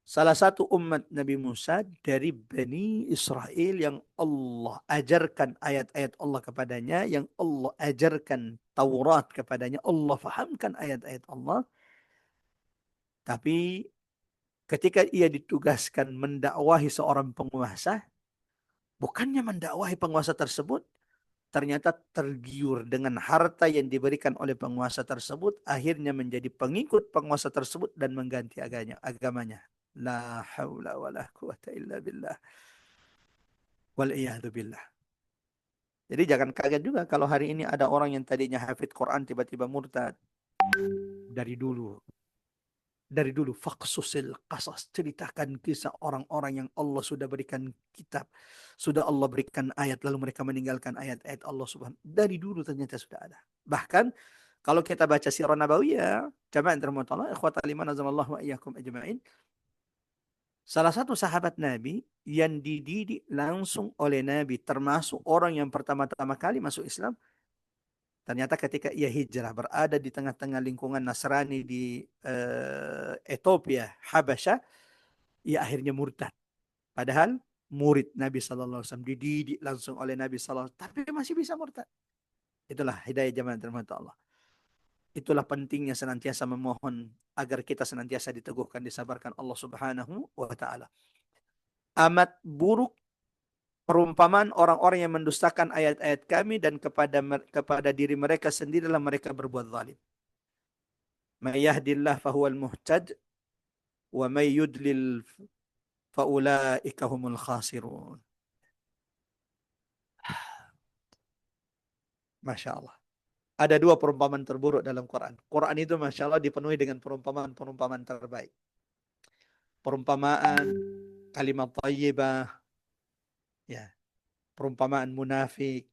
D: Salah satu umat Nabi Musa dari Bani Israel yang Allah ajarkan ayat-ayat Allah kepadanya, yang Allah ajarkan Taurat kepadanya, Allah fahamkan ayat-ayat Allah. Tapi ketika ia ditugaskan mendakwahi seorang penguasa, bukannya mendakwahi penguasa tersebut, ternyata tergiur dengan harta yang diberikan oleh penguasa tersebut, akhirnya menjadi pengikut penguasa tersebut dan mengganti agamanya. La haula wa la quwata illa billah. Wal'iyadu billah. Jadi jangan kaget juga kalau hari ini ada orang yang tadinya hafid Quran tiba-tiba murtad. Dari dulu. Dari dulu. Faqsusil qasas. Ceritakan kisah orang-orang yang Allah sudah berikan kitab. Sudah Allah berikan ayat lalu mereka meninggalkan ayat-ayat Allah subhanahu. Dari dulu ternyata sudah ada. Bahkan kalau kita baca sirah nabawiyah. Jamaah terhormat ikhwatal iman azamallahu wa iyyakum ajma'in. Salah satu sahabat Nabi yang dididik langsung oleh Nabi, termasuk orang yang pertama-tama kali masuk Islam, ternyata ketika ia hijrah berada di tengah-tengah lingkungan Nasrani di Ethiopia, Habasyah, ia akhirnya murtad. Padahal murid Nabi Sallallahu Alaihi Wasallam dididik langsung oleh Nabi Sallallahu Alaihi Wasallam, tapi masih bisa murtad. Itulah hidayah jamaah terhormat Allah. Itulah pentingnya senantiasa memohon agar kita senantiasa diteguhkan, disabarkan Allah Subhanahu wa Ta'ala. Amat buruk perumpamaan orang-orang yang mendustakan ayat-ayat kami dan kepada diri mereka sendirilah mereka berbuat zalim. May yahdillah fahuwal muhtad wa may yudlil faulaika humul khasirun. Masya Allah. Ada dua perumpamaan terburuk dalam Quran. Quran itu Masya Allah dipenuhi dengan perumpamaan-perumpamaan terbaik. Perumpamaan kalimat thayyibah, ya, perumpamaan munafik,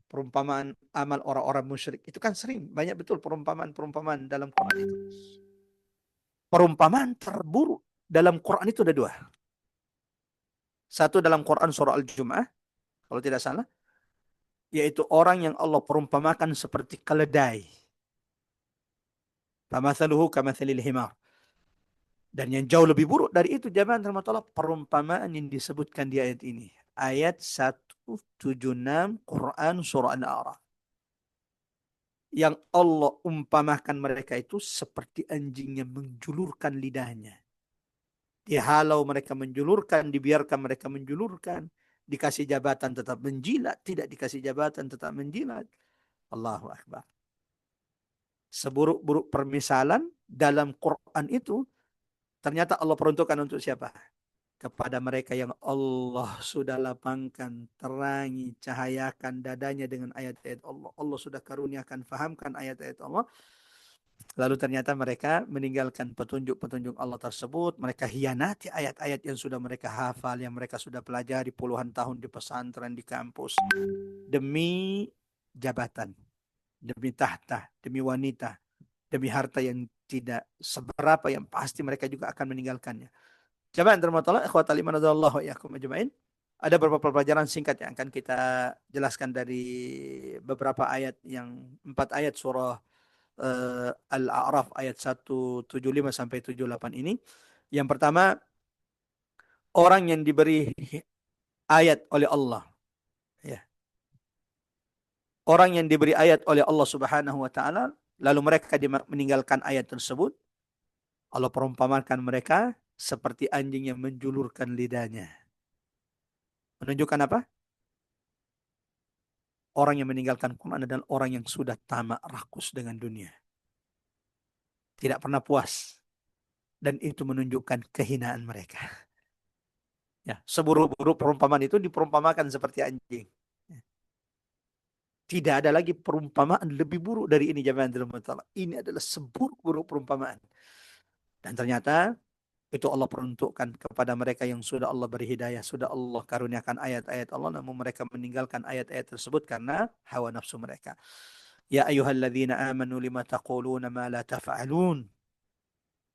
D: perumpamaan amal orang-orang musyrik. Itu kan sering, banyak betul perumpamaan-perumpamaan dalam Quran itu. Perumpamaan terburuk dalam Quran itu ada dua. Satu dalam Quran surah Al-Jum'ah, kalau tidak salah, yaitu orang yang Allah perumpamakan seperti keledai. Famathaluhu kamathalil himar. Dan yang jauh lebih buruk dari itu, jamaah rahmatullah, perumpamaan yang disebutkan di ayat ini. Ayat 176 Quran surah Al-A'raf. Yang Allah umpamakan mereka itu seperti anjing yang menjulurkan lidahnya. Dihalau mereka menjulurkan, dibiarkan mereka menjulurkan. Dikasih jabatan tetap menjilat, tidak dikasih jabatan tetap menjilat. Allahu Akbar. Seburuk-buruk permisalan dalam Quran itu ternyata Allah peruntukkan untuk siapa? Kepada mereka yang Allah sudah lapangkan, terangi, cahayakan dadanya dengan ayat-ayat Allah. Allah sudah karuniakan, fahamkan ayat-ayat Allah. Lalu ternyata mereka meninggalkan petunjuk-petunjuk Allah tersebut. Mereka hianati ayat-ayat yang sudah mereka hafal, yang mereka sudah pelajari puluhan tahun di pesantren, di kampus. Demi jabatan, demi tahta, demi wanita, demi harta yang tidak seberapa, yang pasti mereka juga akan meninggalkannya. Jamaah terhormat ikhwatal iman radhiyallahu iyyakum ajmain. Ada beberapa pelajaran singkat yang akan kita jelaskan dari beberapa ayat, yang 4 ayat surah Al-A'raf ayat 175 sampai 78 ini. Yang pertama, orang yang diberi ayat oleh Allah. Ya. Orang yang diberi ayat oleh Allah Subhanahu wa taala, lalu mereka meninggalkan ayat tersebut, Allah perumpamakan mereka seperti anjing yang menjulurkan lidahnya. Menunjukkan apa? Orang yang meninggalkan Quran adalah orang yang sudah tamak rakus dengan dunia. Tidak pernah puas. Dan itu menunjukkan kehinaan mereka. Ya, seburuk-buruk perumpamaan itu diperumpamakan seperti anjing. Tidak ada lagi perumpamaan lebih buruk dari ini, jemaah dirahmati Allah. Ini adalah seburuk-buruk perumpamaan. Dan ternyata itu Allah peruntukkan kepada mereka yang sudah Allah beri hidayah, sudah Allah karuniakan ayat-ayat Allah, namun mereka meninggalkan ayat-ayat tersebut karena hawa nafsu mereka. Ya ayyuhalladzina amanu lima taquluna ma la taf'alun.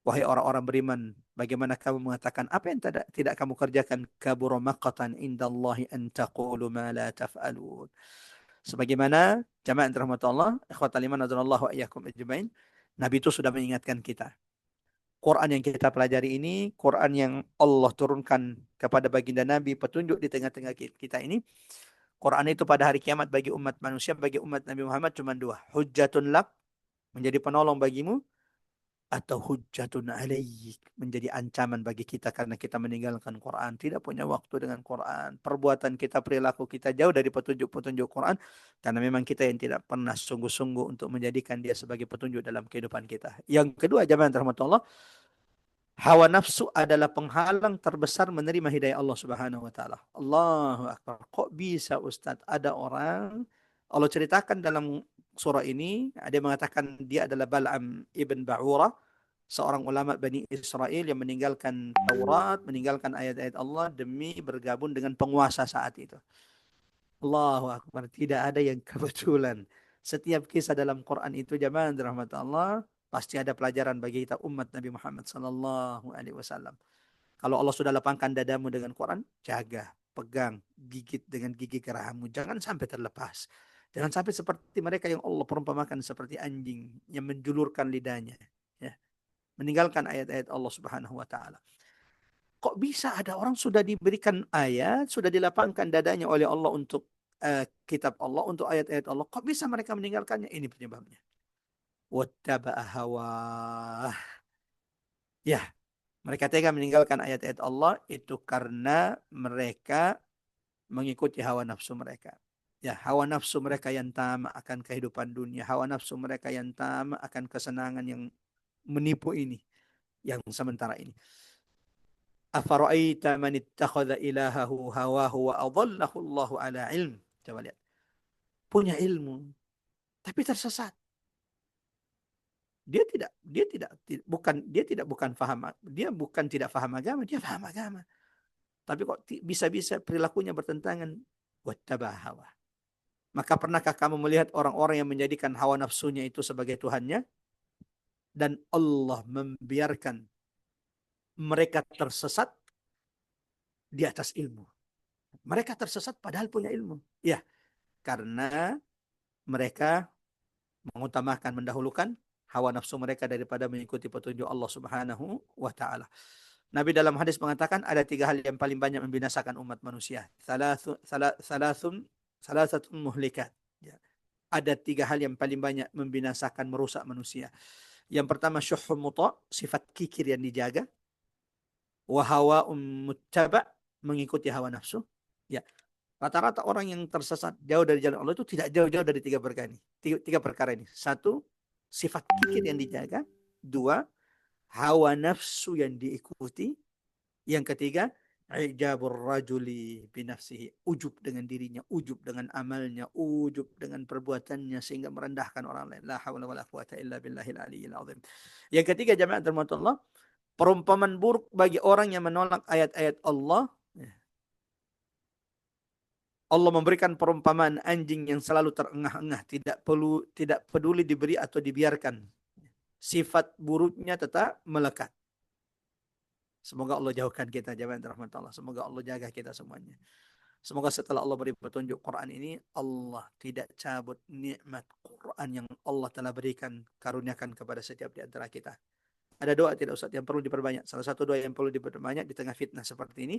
D: Wahai orang-orang beriman, bagaimana kamu mengatakan apa yang tidak kamu kerjakan? Kabura maqatan indallahi an taqulu ma la taf'alun. Sebagaimana jamaah yang dirahmati Allah, ikhwatal iman radhiyallahu wa iyyakum ajmain, Nabi itu sudah mengingatkan kita. Quran yang kita pelajari ini, Quran yang Allah turunkan kepada baginda Nabi, petunjuk di tengah-tengah kita ini. Quran itu pada hari kiamat bagi umat manusia, bagi umat Nabi Muhammad cuma dua. Hujjatun lak, menjadi penolong bagimu, atau hujjatun alaik, menjadi ancaman bagi kita karena kita meninggalkan Quran, tidak punya waktu dengan Quran, perbuatan kita, perilaku kita jauh dari petunjuk-petunjuk Quran, karena memang kita yang tidak pernah sungguh-sungguh untuk menjadikan dia sebagai petunjuk dalam kehidupan kita. Yang kedua, jemaah rahmatullah, hawa nafsu adalah penghalang terbesar menerima hidayah Allah Subhanahu wa taala. Allahu akbar. Kok bisa Ustadz ada orang, Allah ceritakan dalam surah ini, ada yang mengatakan dia adalah Bal'am ibn Ba'ura, seorang ulama Bani Israel yang meninggalkan Taurat, meninggalkan ayat-ayat Allah demi bergabung dengan penguasa saat itu. Allahu akbar. Tidak ada yang kebetulan. Setiap kisah dalam Quran itu, jemaah dirahmati Allah, pasti ada pelajaran bagi kita umat Nabi Muhammad sallallahu alaihi wasallam. Kalau Allah sudah lapangkan dadamu dengan Quran, jaga, pegang, gigit dengan gigi gerahammu. Jangan sampai terlepas. Jangan sampai seperti mereka yang Allah perumpamakan seperti anjing yang menjulurkan lidahnya. Ya. Meninggalkan ayat-ayat Allah Subhanahu wa taala. Kok bisa ada orang sudah diberikan ayat, sudah dilapangkan dadanya oleh Allah untuk kitab Allah, untuk ayat-ayat Allah. Kok bisa mereka meninggalkannya? Ini penyebabnya. Wattaba'a hawah. Ya, mereka tega meninggalkan ayat-ayat Allah itu karena mereka mengikuti hawa nafsu mereka. Ya, hawa nafsu mereka yang tamak akan kehidupan dunia, hawa nafsu mereka yang tamak akan kesenangan yang menipu ini, yang sementara ini. Afara'aita man ittakhadha ilahahu hawahu wa adallahu Allahu ala ilm. Coba lihat. Punya ilmu tapi tersesat. Dia bukan faham, dia bukan tidak faham agama, dia faham agama. Tapi kok bisa-bisa perilakunya bertentangan, wattaba hawa. Maka pernahkah kamu melihat orang-orang yang menjadikan hawa nafsunya itu sebagai Tuhannya dan Allah membiarkan mereka tersesat di atas ilmu? Mereka tersesat padahal punya ilmu. Ya, karena mereka mendahulukan hawa nafsu mereka daripada mengikuti petunjuk Allah Subhanahu wa taala. Nabi dalam hadis mengatakan ada 3 hal yang paling banyak membinasakan umat manusia. Salasatun muhlikat. Ya. Ada 3 hal yang paling banyak membinasakan, merusak manusia. Yang pertama syuhhun muta', sifat kikir yang dijaga. Wa hawa'un muttaba', mengikuti hawa nafsu. Ya. Rata-rata orang yang tersesat jauh dari jalan Allah itu tidak jauh-jauh dari 3 perkara ini. 3 perkara ini. 1, sifat kikir yang dijaga. 2, hawa nafsu yang diikuti. Yang ketiga, ijabur rajuli binafsihi, ujub dengan dirinya, ujub dengan amalnya, ujub dengan perbuatannya sehingga merendahkan orang lain. La haula wala quwata illa billahil aliyyil azim. Yang ketiga, jemaah rahmatullah, perumpamaan buruk bagi orang yang menolak ayat-ayat Allah. Allah memberikan perumpamaan anjing yang selalu terengah-engah, tidak peduli diberi atau dibiarkan. Sifat buruknya tetap melekat. Semoga Allah jauhkan kita, jemaah rahmatullah. Semoga Allah jaga kita semuanya. Semoga setelah Allah beri petunjuk Quran ini, Allah tidak cabut nikmat Quran yang Allah telah berikan, karuniakan kepada setiap di antara kita. Ada doa tidak Ustaz yang perlu diperbanyak? Salah satu doa yang perlu diperbanyak di tengah fitnah seperti ini,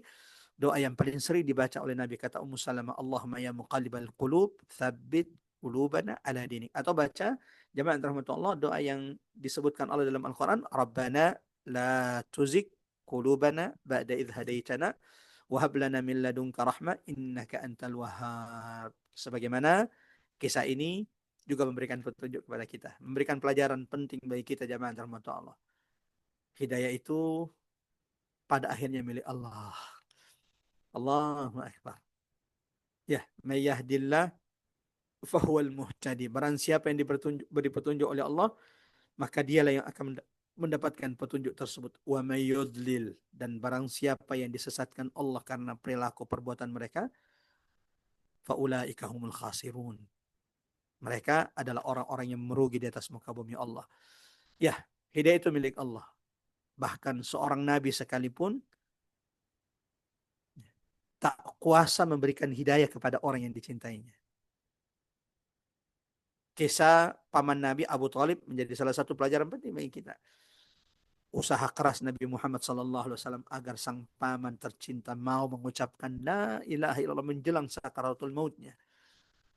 D: doa yang paling sering dibaca oleh Nabi, kata Ummu Salamah, Allahumma ya muqallibal qulub, tsabbit qulubana ala dinik. Atau baca jamaah rahmatullah, doa yang disebutkan Allah dalam Al-Quran, Rabbana la tuzigh qulubana ba'da idh hadaitana wa hab lana min ladunka rahmah innaka antal wahhab. Sebagaimana kisah ini juga memberikan petunjuk kepada kita, memberikan pelajaran penting bagi kita jamaah rahmatullah. Hidayah itu pada akhirnya milik Allah. Allahu Akbar. Ya, may yahdillah fahuwal muhtadi. Barang siapa yang diberi petunjuk oleh Allah, maka dialah yang akan mendapatkan petunjuk tersebut. Wa may yudlil, dan barang siapa yang disesatkan Allah karena perilaku perbuatan mereka, faulaika humul khasirun. Mereka adalah orang-orang yang merugi di atas muka bumi Allah. Ya, hidayah itu milik Allah. Bahkan seorang nabi sekalipun tak kuasa memberikan hidayah kepada orang yang dicintainya. Kisah paman Nabi Abu Thalib menjadi salah satu pelajaran penting bagi kita. Usaha keras Nabi Muhammad SAW agar sang paman tercinta mau mengucapkan la ilaha illallah menjelang sakaratul mautnya.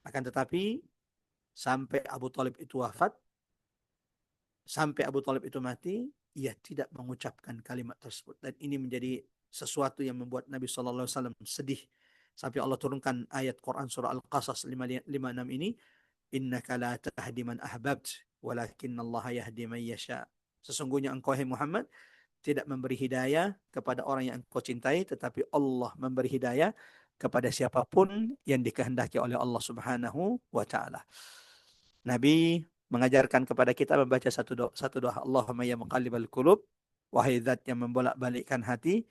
D: Akan tetapi sampai Abu Thalib itu wafat, sampai Abu Thalib itu mati, ia tidak mengucapkan kalimat tersebut. Dan ini menjadi sesuatu yang membuat Nabi SAW sedih. Sampai Allah turunkan ayat Quran surah Al-Qasas 56 ini, innaka la tahdi man ahbabt walakinnallaha yahdi man yasha. Sesungguhnya engkau hai Muhammad tidak memberi hidayah kepada orang yang engkau cintai, tetapi Allah memberi hidayah kepada siapapun yang dikehendaki oleh Allah Subhanahu wa taala. Nabi mengajarkan kepada kita membaca satu doa, Allahumma ya muqallibal qulub, wahai zat yang membolak-balikkan hati,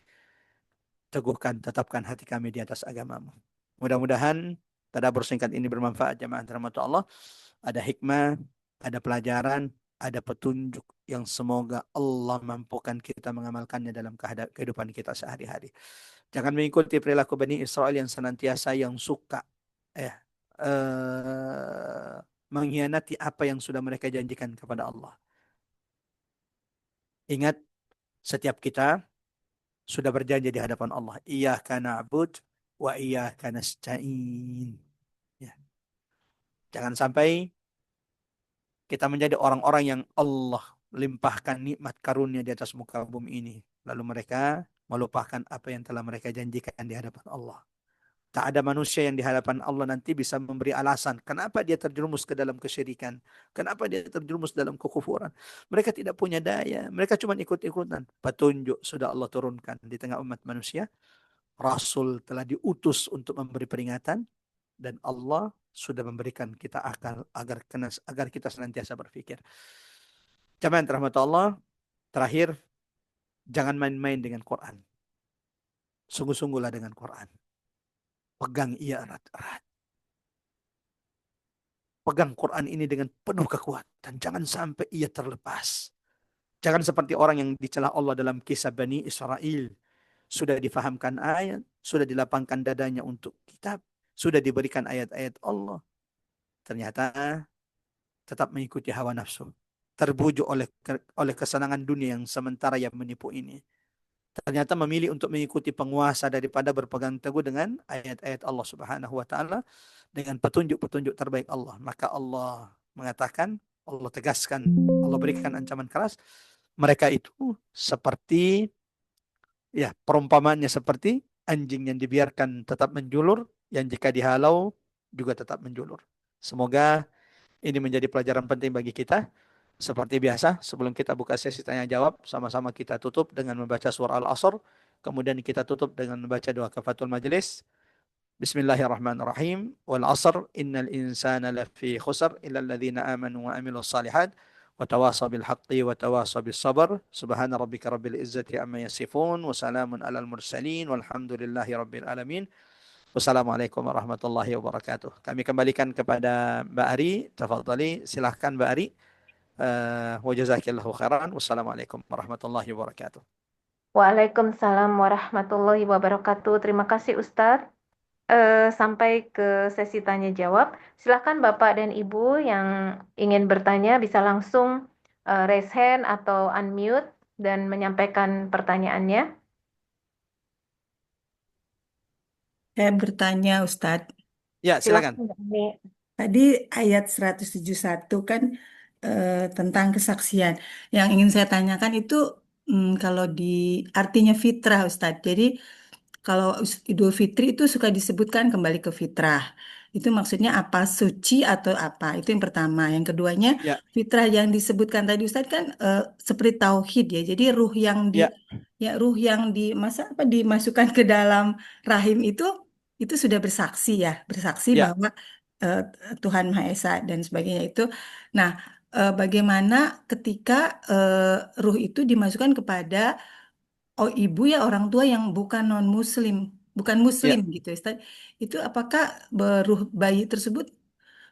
D: teguhkan, tetapkan hati kami di atas agamamu. Mudah-mudahan tadabbur singkat ini bermanfaat jamaah rahmat Allah. Ada hikmah, ada pelajaran, ada petunjuk yang semoga Allah mampukan kita mengamalkannya dalam kehidupan kita sehari-hari. Jangan mengikuti perilaku Bani Israel yang senantiasa yang suka mengkhianati apa yang sudah mereka janjikan kepada Allah. Ingat, setiap kita sudah berjanji di hadapan Allah, iyyaka na'bud wa iyyaka nasta'in. Ya. Jangan sampai kita menjadi orang-orang yang Allah limpahkan nikmat karunia di atas muka bumi ini, lalu mereka melupakan apa yang telah mereka janjikan di hadapan Allah. Tak ada manusia yang di hadapan Allah nanti bisa memberi alasan kenapa dia terjerumus ke dalam kesyirikan, kenapa dia terjerumus dalam kekufuran. Mereka tidak punya daya, mereka cuma ikut-ikutan. Petunjuk sudah Allah turunkan di tengah umat manusia. Rasul telah diutus untuk memberi peringatan, dan Allah sudah memberikan kita akal agar kita senantiasa berpikir. Jamaah rahmat Allah, terakhir, jangan main-main dengan Quran. Sungguh-sungguhlah dengan Quran. Pegang ia erat-erat. Pegang Quran ini dengan penuh kekuatan. Jangan sampai ia terlepas. Jangan seperti orang yang dicela Allah dalam kisah Bani Israel. Sudah difahamkan ayat, sudah dilapangkan dadanya untuk kitab, sudah diberikan ayat-ayat Allah. Ternyata tetap mengikuti hawa nafsu. Terbujuk oleh kesenangan dunia yang sementara yang menipu ini. Ternyata memilih untuk mengikuti penguasa daripada berpegang teguh dengan ayat-ayat Allah Subhanahu wa taala, dengan petunjuk-petunjuk terbaik Allah. Maka Allah mengatakan, Allah tegaskan, Allah berikan ancaman keras. Mereka itu seperti, ya, perumpamaannya seperti anjing yang dibiarkan tetap menjulur, yang jika dihalau juga tetap menjulur. Semoga ini menjadi pelajaran penting bagi kita. Seperti biasa, sebelum kita buka sesi tanya jawab, sama-sama kita tutup dengan membaca surah Al-Asr. Kemudian kita tutup dengan membaca doa kafatul majelis. Bismillahirrahmanirrahim. Wal 'asr innal insana lafi khusr illa alladhina amanu wa amilus salihat wa tawasaw bil haqqi wa tawasaw bis sabr. Subhana rabbika rabbil izzati amma yasifun wa salamun alal mursalin walhamdulillahi rabbil alamin. Wassalamualaikum warahmatullahi wabarakatuh. Kami kembalikan kepada Mbak Ari. Tafadhali, silahkan Mbak Ari. Wa jazakillahu khairan. Wassalamualaikum warahmatullahi wabarakatuh.
B: Waalaikumsalam warahmatullahi wabarakatuh. Terima kasih Ustadz. Sampai ke sesi tanya jawab. Silahkan Bapak dan Ibu yang ingin bertanya bisa langsung raise hand atau unmute dan menyampaikan pertanyaannya.
A: Saya bertanya, Ustadz.
D: Ya, silakan.
B: Silakan Mbak Ani.
A: Tadi ayat 171 kan tentang kesaksian. Yang ingin saya tanyakan itu kalau di artinya fitrah, Ustadz. Jadi kalau Idul Fitri itu suka disebutkan kembali ke fitrah. Itu maksudnya apa? Suci atau apa? Itu yang pertama. Yang keduanya,
D: Ya,
A: fitrah yang disebutkan tadi Ustadz kan seperti tauhid ya. Jadi
D: ya,
A: ruh yang apa dimasukkan ke dalam rahim itu sudah bersaksi ya, bersaksi
D: ya.
A: bahwa eh, Tuhan Maha Esa dan sebagainya itu. Nah, bagaimana ketika ruh itu dimasukkan kepada ibu ya orang tua yang bukan non muslim, bukan muslim
D: Ya,
A: gitu Ustaz. Itu apakah ruh bayi tersebut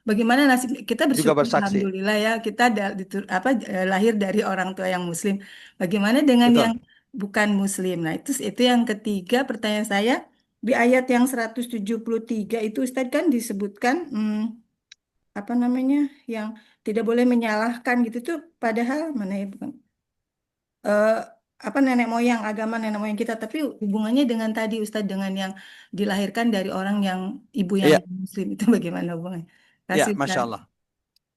A: bagaimana nasib kita
D: juga
A: bersyukur
D: bersaksi.
A: alhamdulillah ya kita lahir dari orang tua yang muslim. Bagaimana dengan yang
D: Betul.
A: bukan muslim? Nah, itu yang ketiga pertanyaan saya di ayat yang 173 itu Ustaz kan disebutkan apa namanya yang tidak boleh menyalahkan gitu tuh padahal mana ya bukan eh, apa agama nenek moyang kita, tapi hubungannya dengan tadi Ustadz dengan yang dilahirkan dari orang yang ibu yang
D: Iya,
A: muslim itu bagaimana hubungannya?
D: ya,
A: Kasih
D: Masya
A: Ustadz.
D: Allah.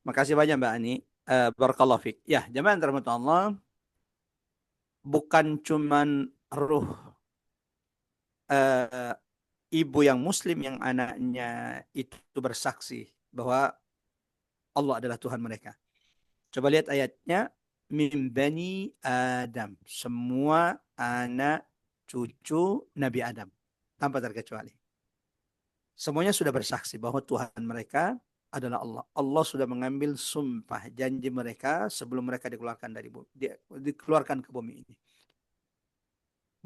D: Makasih banyak Mbak Ani. Barakallahu fiik. Ya, jemaah yang dirahmati Allah, bukan cuman ruh eh, ibu yang muslim yang anaknya itu bersaksi bahwa Allah adalah Tuhan mereka. Coba lihat ayatnya. Min bani Adam. Semua anak cucu Nabi Adam. Tanpa terkecuali. Semuanya sudah bersaksi bahwa Tuhan mereka adalah Allah. Allah sudah mengambil sumpah janji mereka sebelum mereka dikeluarkan dari bumi, dikeluarkan ke bumi ini.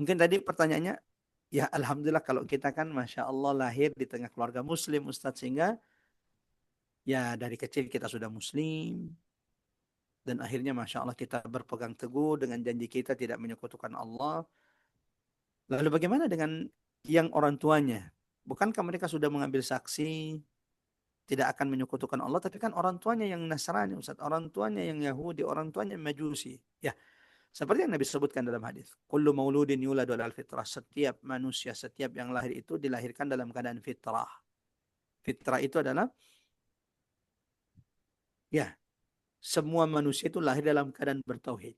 D: Mungkin tadi pertanyaannya, ya Alhamdulillah kalau kita kan Masya Allah lahir di tengah keluarga Muslim Ustadz, sehingga ya dari kecil kita sudah Muslim, dan akhirnya Masya Allah kita berpegang teguh dengan janji kita tidak menyekutukan Allah. Lalu bagaimana dengan yang orang tuanya? Bukankah mereka sudah mengambil saksi tidak akan menyekutukan Allah, tapi kan orang tuanya yang Nasrani, Ustaz, orang tuanya yang Yahudi, orang tuanya yang Majusi. Ya, seperti yang Nabi sebutkan dalam hadis. Kullu mauludin yuladu alal fitrah. Setiap manusia, setiap yang lahir itu dilahirkan dalam keadaan fitrah. Fitrah itu adalah, ya, semua manusia itu lahir dalam keadaan bertauhid.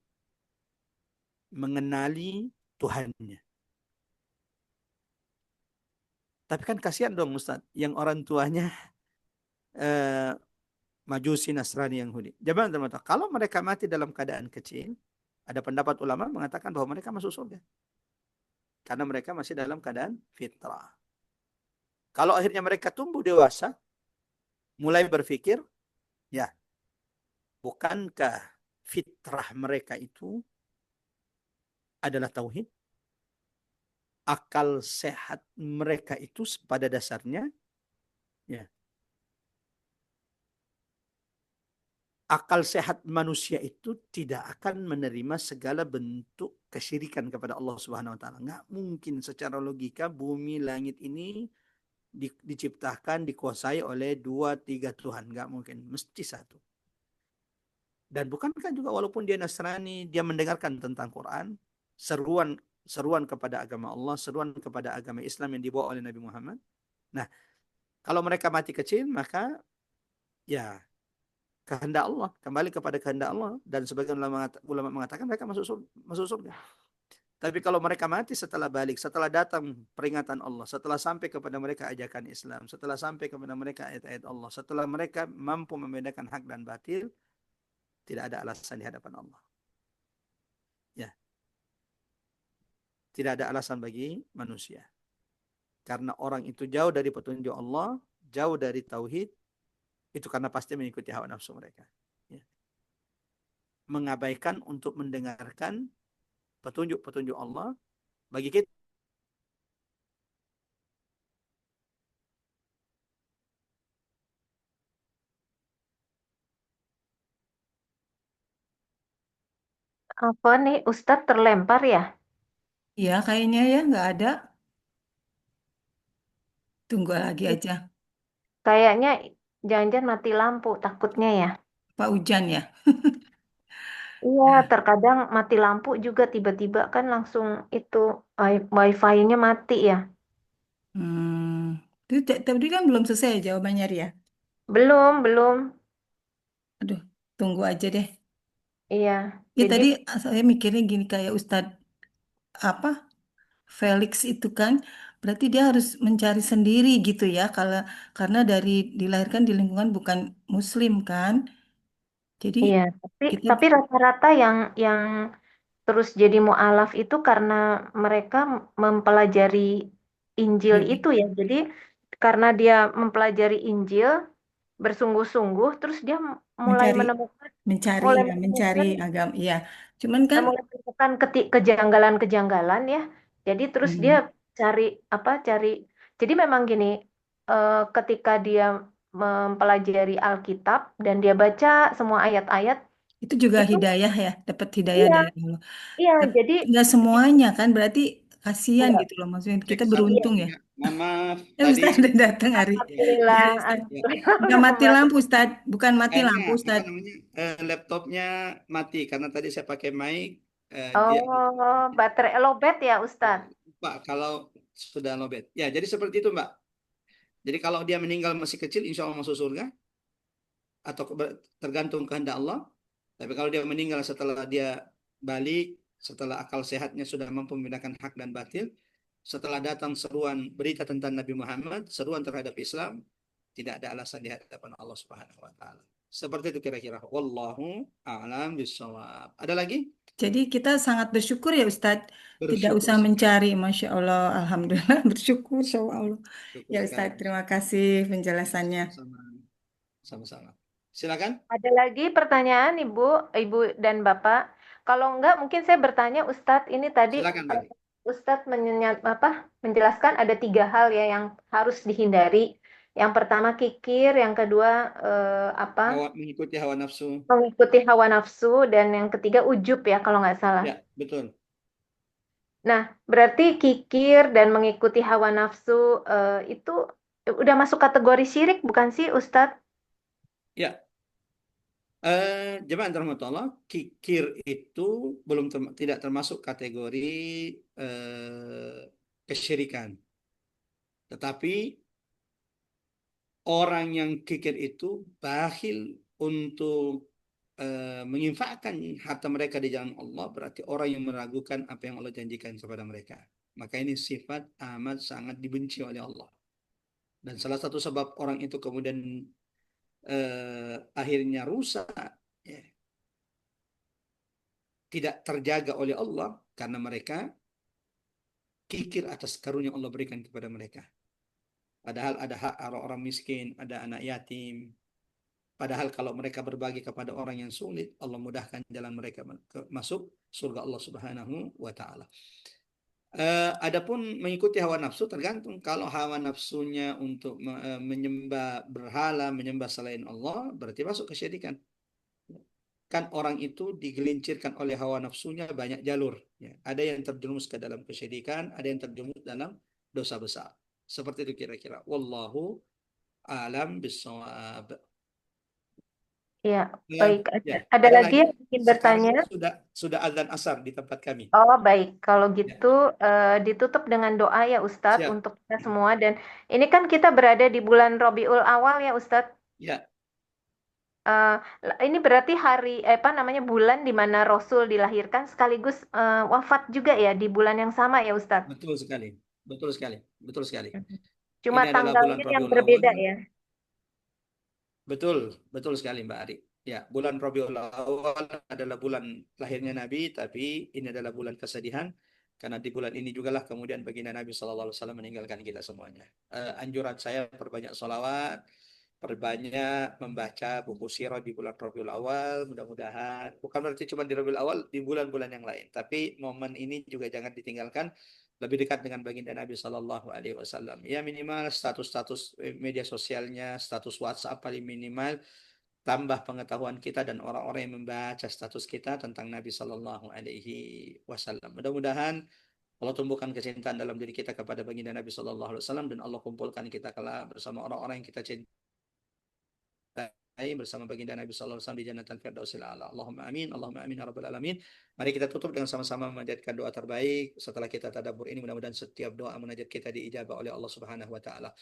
D: Mengenali Tuhannya. Tapi kan kasihan dong Ustaz, yang orang tuanya eh, Majusi, Nasrani, Yahudi. Jangan teman kalau mereka mati dalam keadaan kecil, ada pendapat ulama mengatakan bahwa mereka masuk surga. Karena mereka masih dalam keadaan fitrah. Kalau akhirnya mereka tumbuh dewasa, mulai berpikir, ya, bukankah fitrah mereka itu adalah tauhid? Akal sehat mereka itu pada dasarnya, ya, akal sehat manusia itu tidak akan menerima segala bentuk kesyirikan kepada Allah Subhanahu wa taala. Nggak mungkin secara logika bumi langit ini diciptakan, dikuasai oleh 2-3 Tuhan. Nggak mungkin, mesti satu. Dan bukankah juga walaupun dia Nasrani, dia mendengarkan tentang Quran, seruan seruan kepada agama Allah, seruan kepada agama Islam yang dibawa oleh Nabi Muhammad. Nah, kalau mereka mati kecil, maka ya kehendak Allah, kembali kepada kehendak Allah, dan sebagian ulama mengatakan mereka masuk surga. Tapi kalau mereka mati setelah balik, setelah datang peringatan Allah, setelah sampai kepada mereka ajakan Islam, setelah sampai kepada mereka ayat-ayat Allah, setelah mereka mampu membedakan hak dan batil, tidak ada alasan di hadapan Allah. Ya, tidak ada alasan bagi manusia. Karena orang itu jauh dari petunjuk Allah, jauh dari tauhid, itu karena pasti mengikuti hawa nafsu mereka. Ya. Mengabaikan untuk mendengarkan petunjuk-petunjuk Allah bagi kita.
B: Apa nih Ustadz terlempar ya?
A: Iya kayaknya ya nggak ada. Tunggu lagi aja.
B: Kayaknya jangan-jangan mati lampu takutnya ya.
A: Pak Hujan ya.
B: Iya,
A: Ya.
B: terkadang mati lampu juga tiba-tiba kan langsung itu wifi-nya mati ya.
A: Itu tadi kan belum selesai jawabannya Ria.
B: Belum, belum.
A: Aduh, tunggu aja deh.
B: Iya,
A: Ya
B: jadi
A: tadi saya mikirnya gini kayak Ustadz apa Felix itu kan berarti dia harus mencari sendiri gitu ya kalau karena dari dilahirkan di lingkungan bukan Muslim kan. Jadi
B: iya, tapi
A: kita
B: tapi rata-rata yang terus jadi mualaf itu karena mereka mempelajari Injil
A: didik
B: itu ya. Jadi karena dia mempelajari Injil bersungguh-sungguh, terus dia mulai
A: mencari
B: menemukan
A: mencari
B: mulai
A: ya mencari
B: menemukan
A: agama iya. Cuman kan
B: mulai menemukan kejanggalan-kejanggalan ya. Jadi terus dia
A: hmm,
B: cari apa? Jadi memang gini, ketika dia mempelajari Alkitab dan dia baca semua ayat-ayat
A: itu juga
B: itu,
A: hidayah ya, dapat hidayah
B: iya,
A: dari Allah.
B: iya.
A: Tapi
B: Jadi
A: nggak semuanya kan berarti kasihan
B: enggak,
A: gitu loh maksudnya kita
D: Satu,
A: beruntung
B: iya.
A: ya.
D: ya, mohon maaf tadi
A: Ustaz udah datang hari.
D: ya,
A: Iya
B: Alhamdulillah,
A: Ustaz.
D: ya,
B: alhamdulillah
A: Udah
B: udah
A: mati
B: kembali.
A: lampu Ustaz, bukan mati
D: kayaknya
A: lampu
D: apa
A: Ustaz.
D: namanya laptopnya mati karena tadi saya pakai mic dia
B: Oh, baterai lowbat ya, Ustadz?
D: Pak kalau sudah lowbat. Ya, jadi seperti itu, Mbak. Jadi kalau dia meninggal masih kecil, insya Allah masuk surga atau tergantung kehendak Allah. Tapi kalau dia meninggal setelah dia balik, setelah akal sehatnya sudah mampu membedakan hak dan batil, setelah datang seruan berita tentang Nabi Muhammad, seruan terhadap Islam, tidak ada alasan di hadapan Allah Subhanahu wa taala. Seperti itu kira-kira. Wallahu a'lam bishawab. Ada lagi?
A: Jadi kita sangat bersyukur ya Ustadz, tidak
D: Bersyukur
A: usah
D: sekali.
A: mencari, Masya Allah, Alhamdulillah bersyukur, Insya Allah.
D: Bersyukur
A: Ya
D: sekali.
A: Ustadz, terima kasih penjelasannya.
D: Sama-sama. Sama-sama. Silakan.
B: Ada lagi pertanyaan Ibu, Ibu dan Bapak? Kalau enggak, mungkin saya bertanya Ustadz, ini tadi
D: Silakan,
B: eh,
D: Mbak.
B: Ustadz menjelaskan ada tiga hal ya yang harus dihindari. Yang pertama kikir, yang kedua
D: Mengikuti hawa nafsu.
B: mengikuti hawa nafsu, dan yang ketiga ujub ya kalau nggak salah.
D: Ya, betul.
B: Nah, berarti kikir dan mengikuti hawa nafsu itu udah masuk kategori syirik bukan sih, Ustadz?
D: Ya, jemaah Allah, kikir itu tidak termasuk kategori kesyirikan. Tetapi orang yang kikir itu bakhil untuk menginfakkan harta mereka di jalan Allah, berarti orang yang meragukan apa yang Allah janjikan kepada mereka. Maka ini sifat amat sangat dibenci oleh Allah. Dan salah satu sebab orang itu kemudian akhirnya rusak, ya, tidak terjaga oleh Allah karena mereka kikir atas karunia Allah berikan kepada mereka. Padahal ada hak orang miskin, ada anak yatim. Padahal kalau mereka berbagi kepada orang yang sulit, Allah mudahkan jalan mereka masuk surga Allah Subhanahu wa taala. Adapun mengikuti hawa nafsu tergantung. Kalau hawa nafsunya untuk menyembah berhala, menyembah selain Allah, berarti masuk kesyirikan. Kan orang itu digelincirkan oleh hawa nafsunya banyak jalur. Ya. Ada yang terjerumus ke dalam kesyirikan, ada yang terjerumus dalam dosa besar. Seperti itu kira-kira. Wallahu alam bisawab.
B: Ya,
D: Ya,
B: baik.
D: ya.
B: Ada
D: Ada
B: lagi
D: lagi?
B: yang ingin
D: Sekarang
B: bertanya?
D: ini sudah azan asar di tempat kami.
B: Oh, baik. Kalau
D: Ya,
B: gitu ditutup dengan doa ya Ustadz
D: siap.
B: untuk kita semua. Dan ini kan kita berada di bulan Robiul Awal ya Ustadz.
D: Ya,
B: Eh, ini berarti apa namanya bulan di mana Rasul dilahirkan sekaligus wafat juga ya di bulan yang sama ya Ustadz.
D: betul sekali. Betul sekali. Betul sekali.
B: Cuma
D: Ini adalah bulan
B: tanggalnya yang
D: Rabiul Awal.
B: berbeda ya.
D: Betul, betul sekali Mbak Ari. Ya, bulan Rabiul Awal adalah bulan lahirnya Nabi, tapi ini adalah bulan kesedihan karena di bulan ini jugalah kemudian baginda Nabi SAW meninggalkan kita semuanya. Anjuran saya perbanyak sholawat, perbanyak membaca buku sirah di bulan Rabiul Awal. Mudah-mudahan bukan berarti cuma di Rabiul Awal, di bulan-bulan yang lain, tapi momen ini juga jangan ditinggalkan. Lebih dekat dengan baginda Nabi Shallallahu Alaihi Wasallam. Ya minimal status-status media sosialnya, status WhatsApp paling minimal, tambah pengetahuan kita dan orang-orang yang membaca status kita tentang Nabi Shallallahu Alaihi Wasallam. Mudah-mudahan Allah tumbuhkan kecintaan dalam diri kita kepada baginda Nabi Shallallahu Alaihi Wasallam dan Allah kumpulkan kita kelak bersama orang-orang yang kita cintai bersama baginda Nabi sallallahu alaihi wasallam di Jannatul Firdausil A'la. Allahumma amin, Allahumma amin ya rabbal alamin. Mari kita tutup dengan sama-sama memanjatkan doa terbaik. Setelah kita tadabbur ini, mudah-mudahan setiap doa munajat kita diijabah oleh Allah Subhanahu wa taala.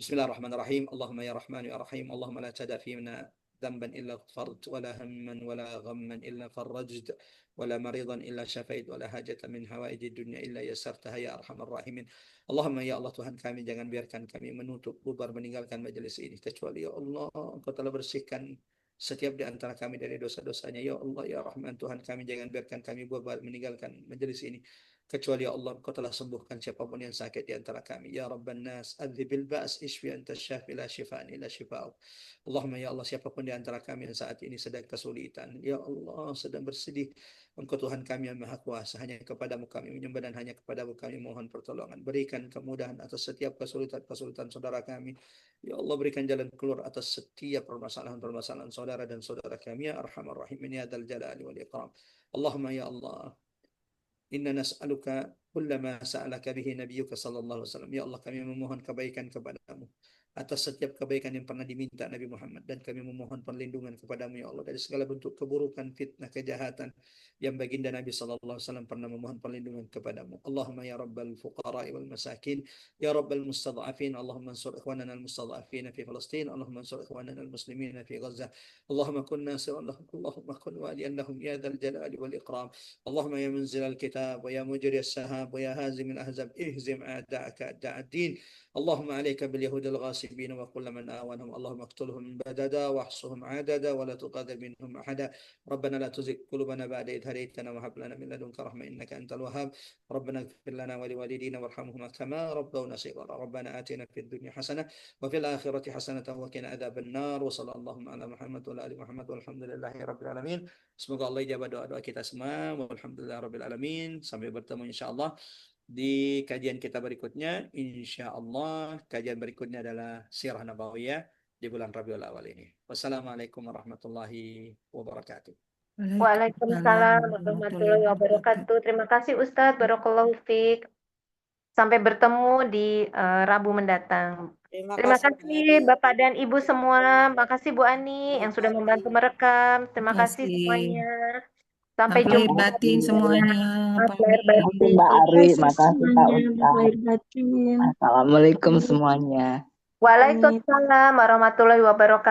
D: Bismillahirrahmanirrahim. Allahumma ya Rahman ya Rahim. Allahumma la tada fina ذنبا إلا غفرت ولا هما ولا غما إلا فرجت ولا مريضا إلا شفيت ولا حاجة من حوائج الدنيا إلا يسرتها يا أرحم الراحمين. Allahumma ya Allah Tuhan kami, jangan biarkan kami menutup bubar meninggalkan majelis ini kecuali ya Allah Engkau telah bersihkan setiap di antara kami dari dosa-dosanya. Ya Allah ya Rahman Tuhan kami, jangan biarkan kami bubar meninggalkan majelis ini kecuali ya Allah Engkau telah sembuhkan siapapun yang sakit di antara kami. Ya Rabban nas adhibil ba's ishfi anta syafi la shifaan illa shifa'uk. Allahumma ya Allah, siapapun di antara kami yang saat ini sedang kesulitan, ya Allah sedang bersedih, Engkau Tuhan kami yang maha kuasa, hanya kepadamu kami menyembah dan hanya kepadamu kami mohon pertolongan. Berikan kemudahan atas setiap kesulitan-kesulitan saudara kami. Ya Allah, berikan jalan keluar atas setiap permasalahan-permasalahan saudara dan saudara kami. Ya Arhamar Rahimin ya Dzal Jalali wal Ikram. Allahumma ya Allah, inna nas'aluka kullama sa'alaka bihi nabiyyuka sallallahu alaihi wasallam. Ya Allah, kami memohon kebaikan kepadamu atas setiap kebaikan yang pernah diminta Nabi Muhammad, dan kami memohon perlindungan kepadamu ya Allah dari segala bentuk keburukan, fitnah, kejahatan yang baginda Nabi sallallahu alaihi wasallam pernah memohon perlindungan kepadamu. Allahumma ya rabbal fuqara wal masakin, ya rabbal mustad'afin, Allahumma ansur ikhwanana al mustad'afin fi Palestin, Allahumma ansur ikhwanana al muslimin fi Gaza. Allahumma kun nasiran lahum, Allahumma kun waliyan lahum ya dzal jalali wal ikram. Allahumma ya munzil al kitab wa ya mujri as sahab wa ya hazim al ahzab ihzim a'da'aka a'da'ad din. Allahumma alayka bil yahudi al ghasibin wa kull man awanhum. Allahumma aqtulhum badada wahsuhum adada wa la tuqadir minhum ahada. Rabbana la tuzigh qulubana ba'da idh hadaytana wa hab lana min ladunka rahmah innaka antal wahhab. Rabbana ighfir lana wa liwalidina warhamhuma kama rabbawna shighara. Rabbana atina fid dunya hasanah wa fil akhirati hasanah wa qina adzaban nar. Wa sallallahu ala Muhammad wa ala ali Muhammad walhamdulillahi rabbil alamin. Semoga Allah ijabah doa-doa kita semua. Walhamdulillahi rabbil alamin. Sampai bertemu insyaallah di kajian kita berikutnya. Insya Allah kajian berikutnya adalah Sirah Nabawiyah di bulan Rabiul Awal ini. Wassalamualaikum warahmatullahi wabarakatuh.
B: Waalaikumsalam warahmatullahi wabarakatuh. Terima kasih Ustadz, barakallahu fiik. Sampai bertemu di Rabu mendatang. Terima kasih Bapak dan Ibu semua. Makasih Bu Ani yang sudah membantu merekam. Terima kasih semuanya. Sampai
A: Lahir
B: jumpa.
A: batin semuanya.
B: Lahir batin.
C: Mbak Ari, makasih Pak
E: semuanya,
C: Ustaz.
E: lahir batin.
C: Assalamualaikum semuanya.
B: Waalaikumsalam warahmatullahi wabarakatuh.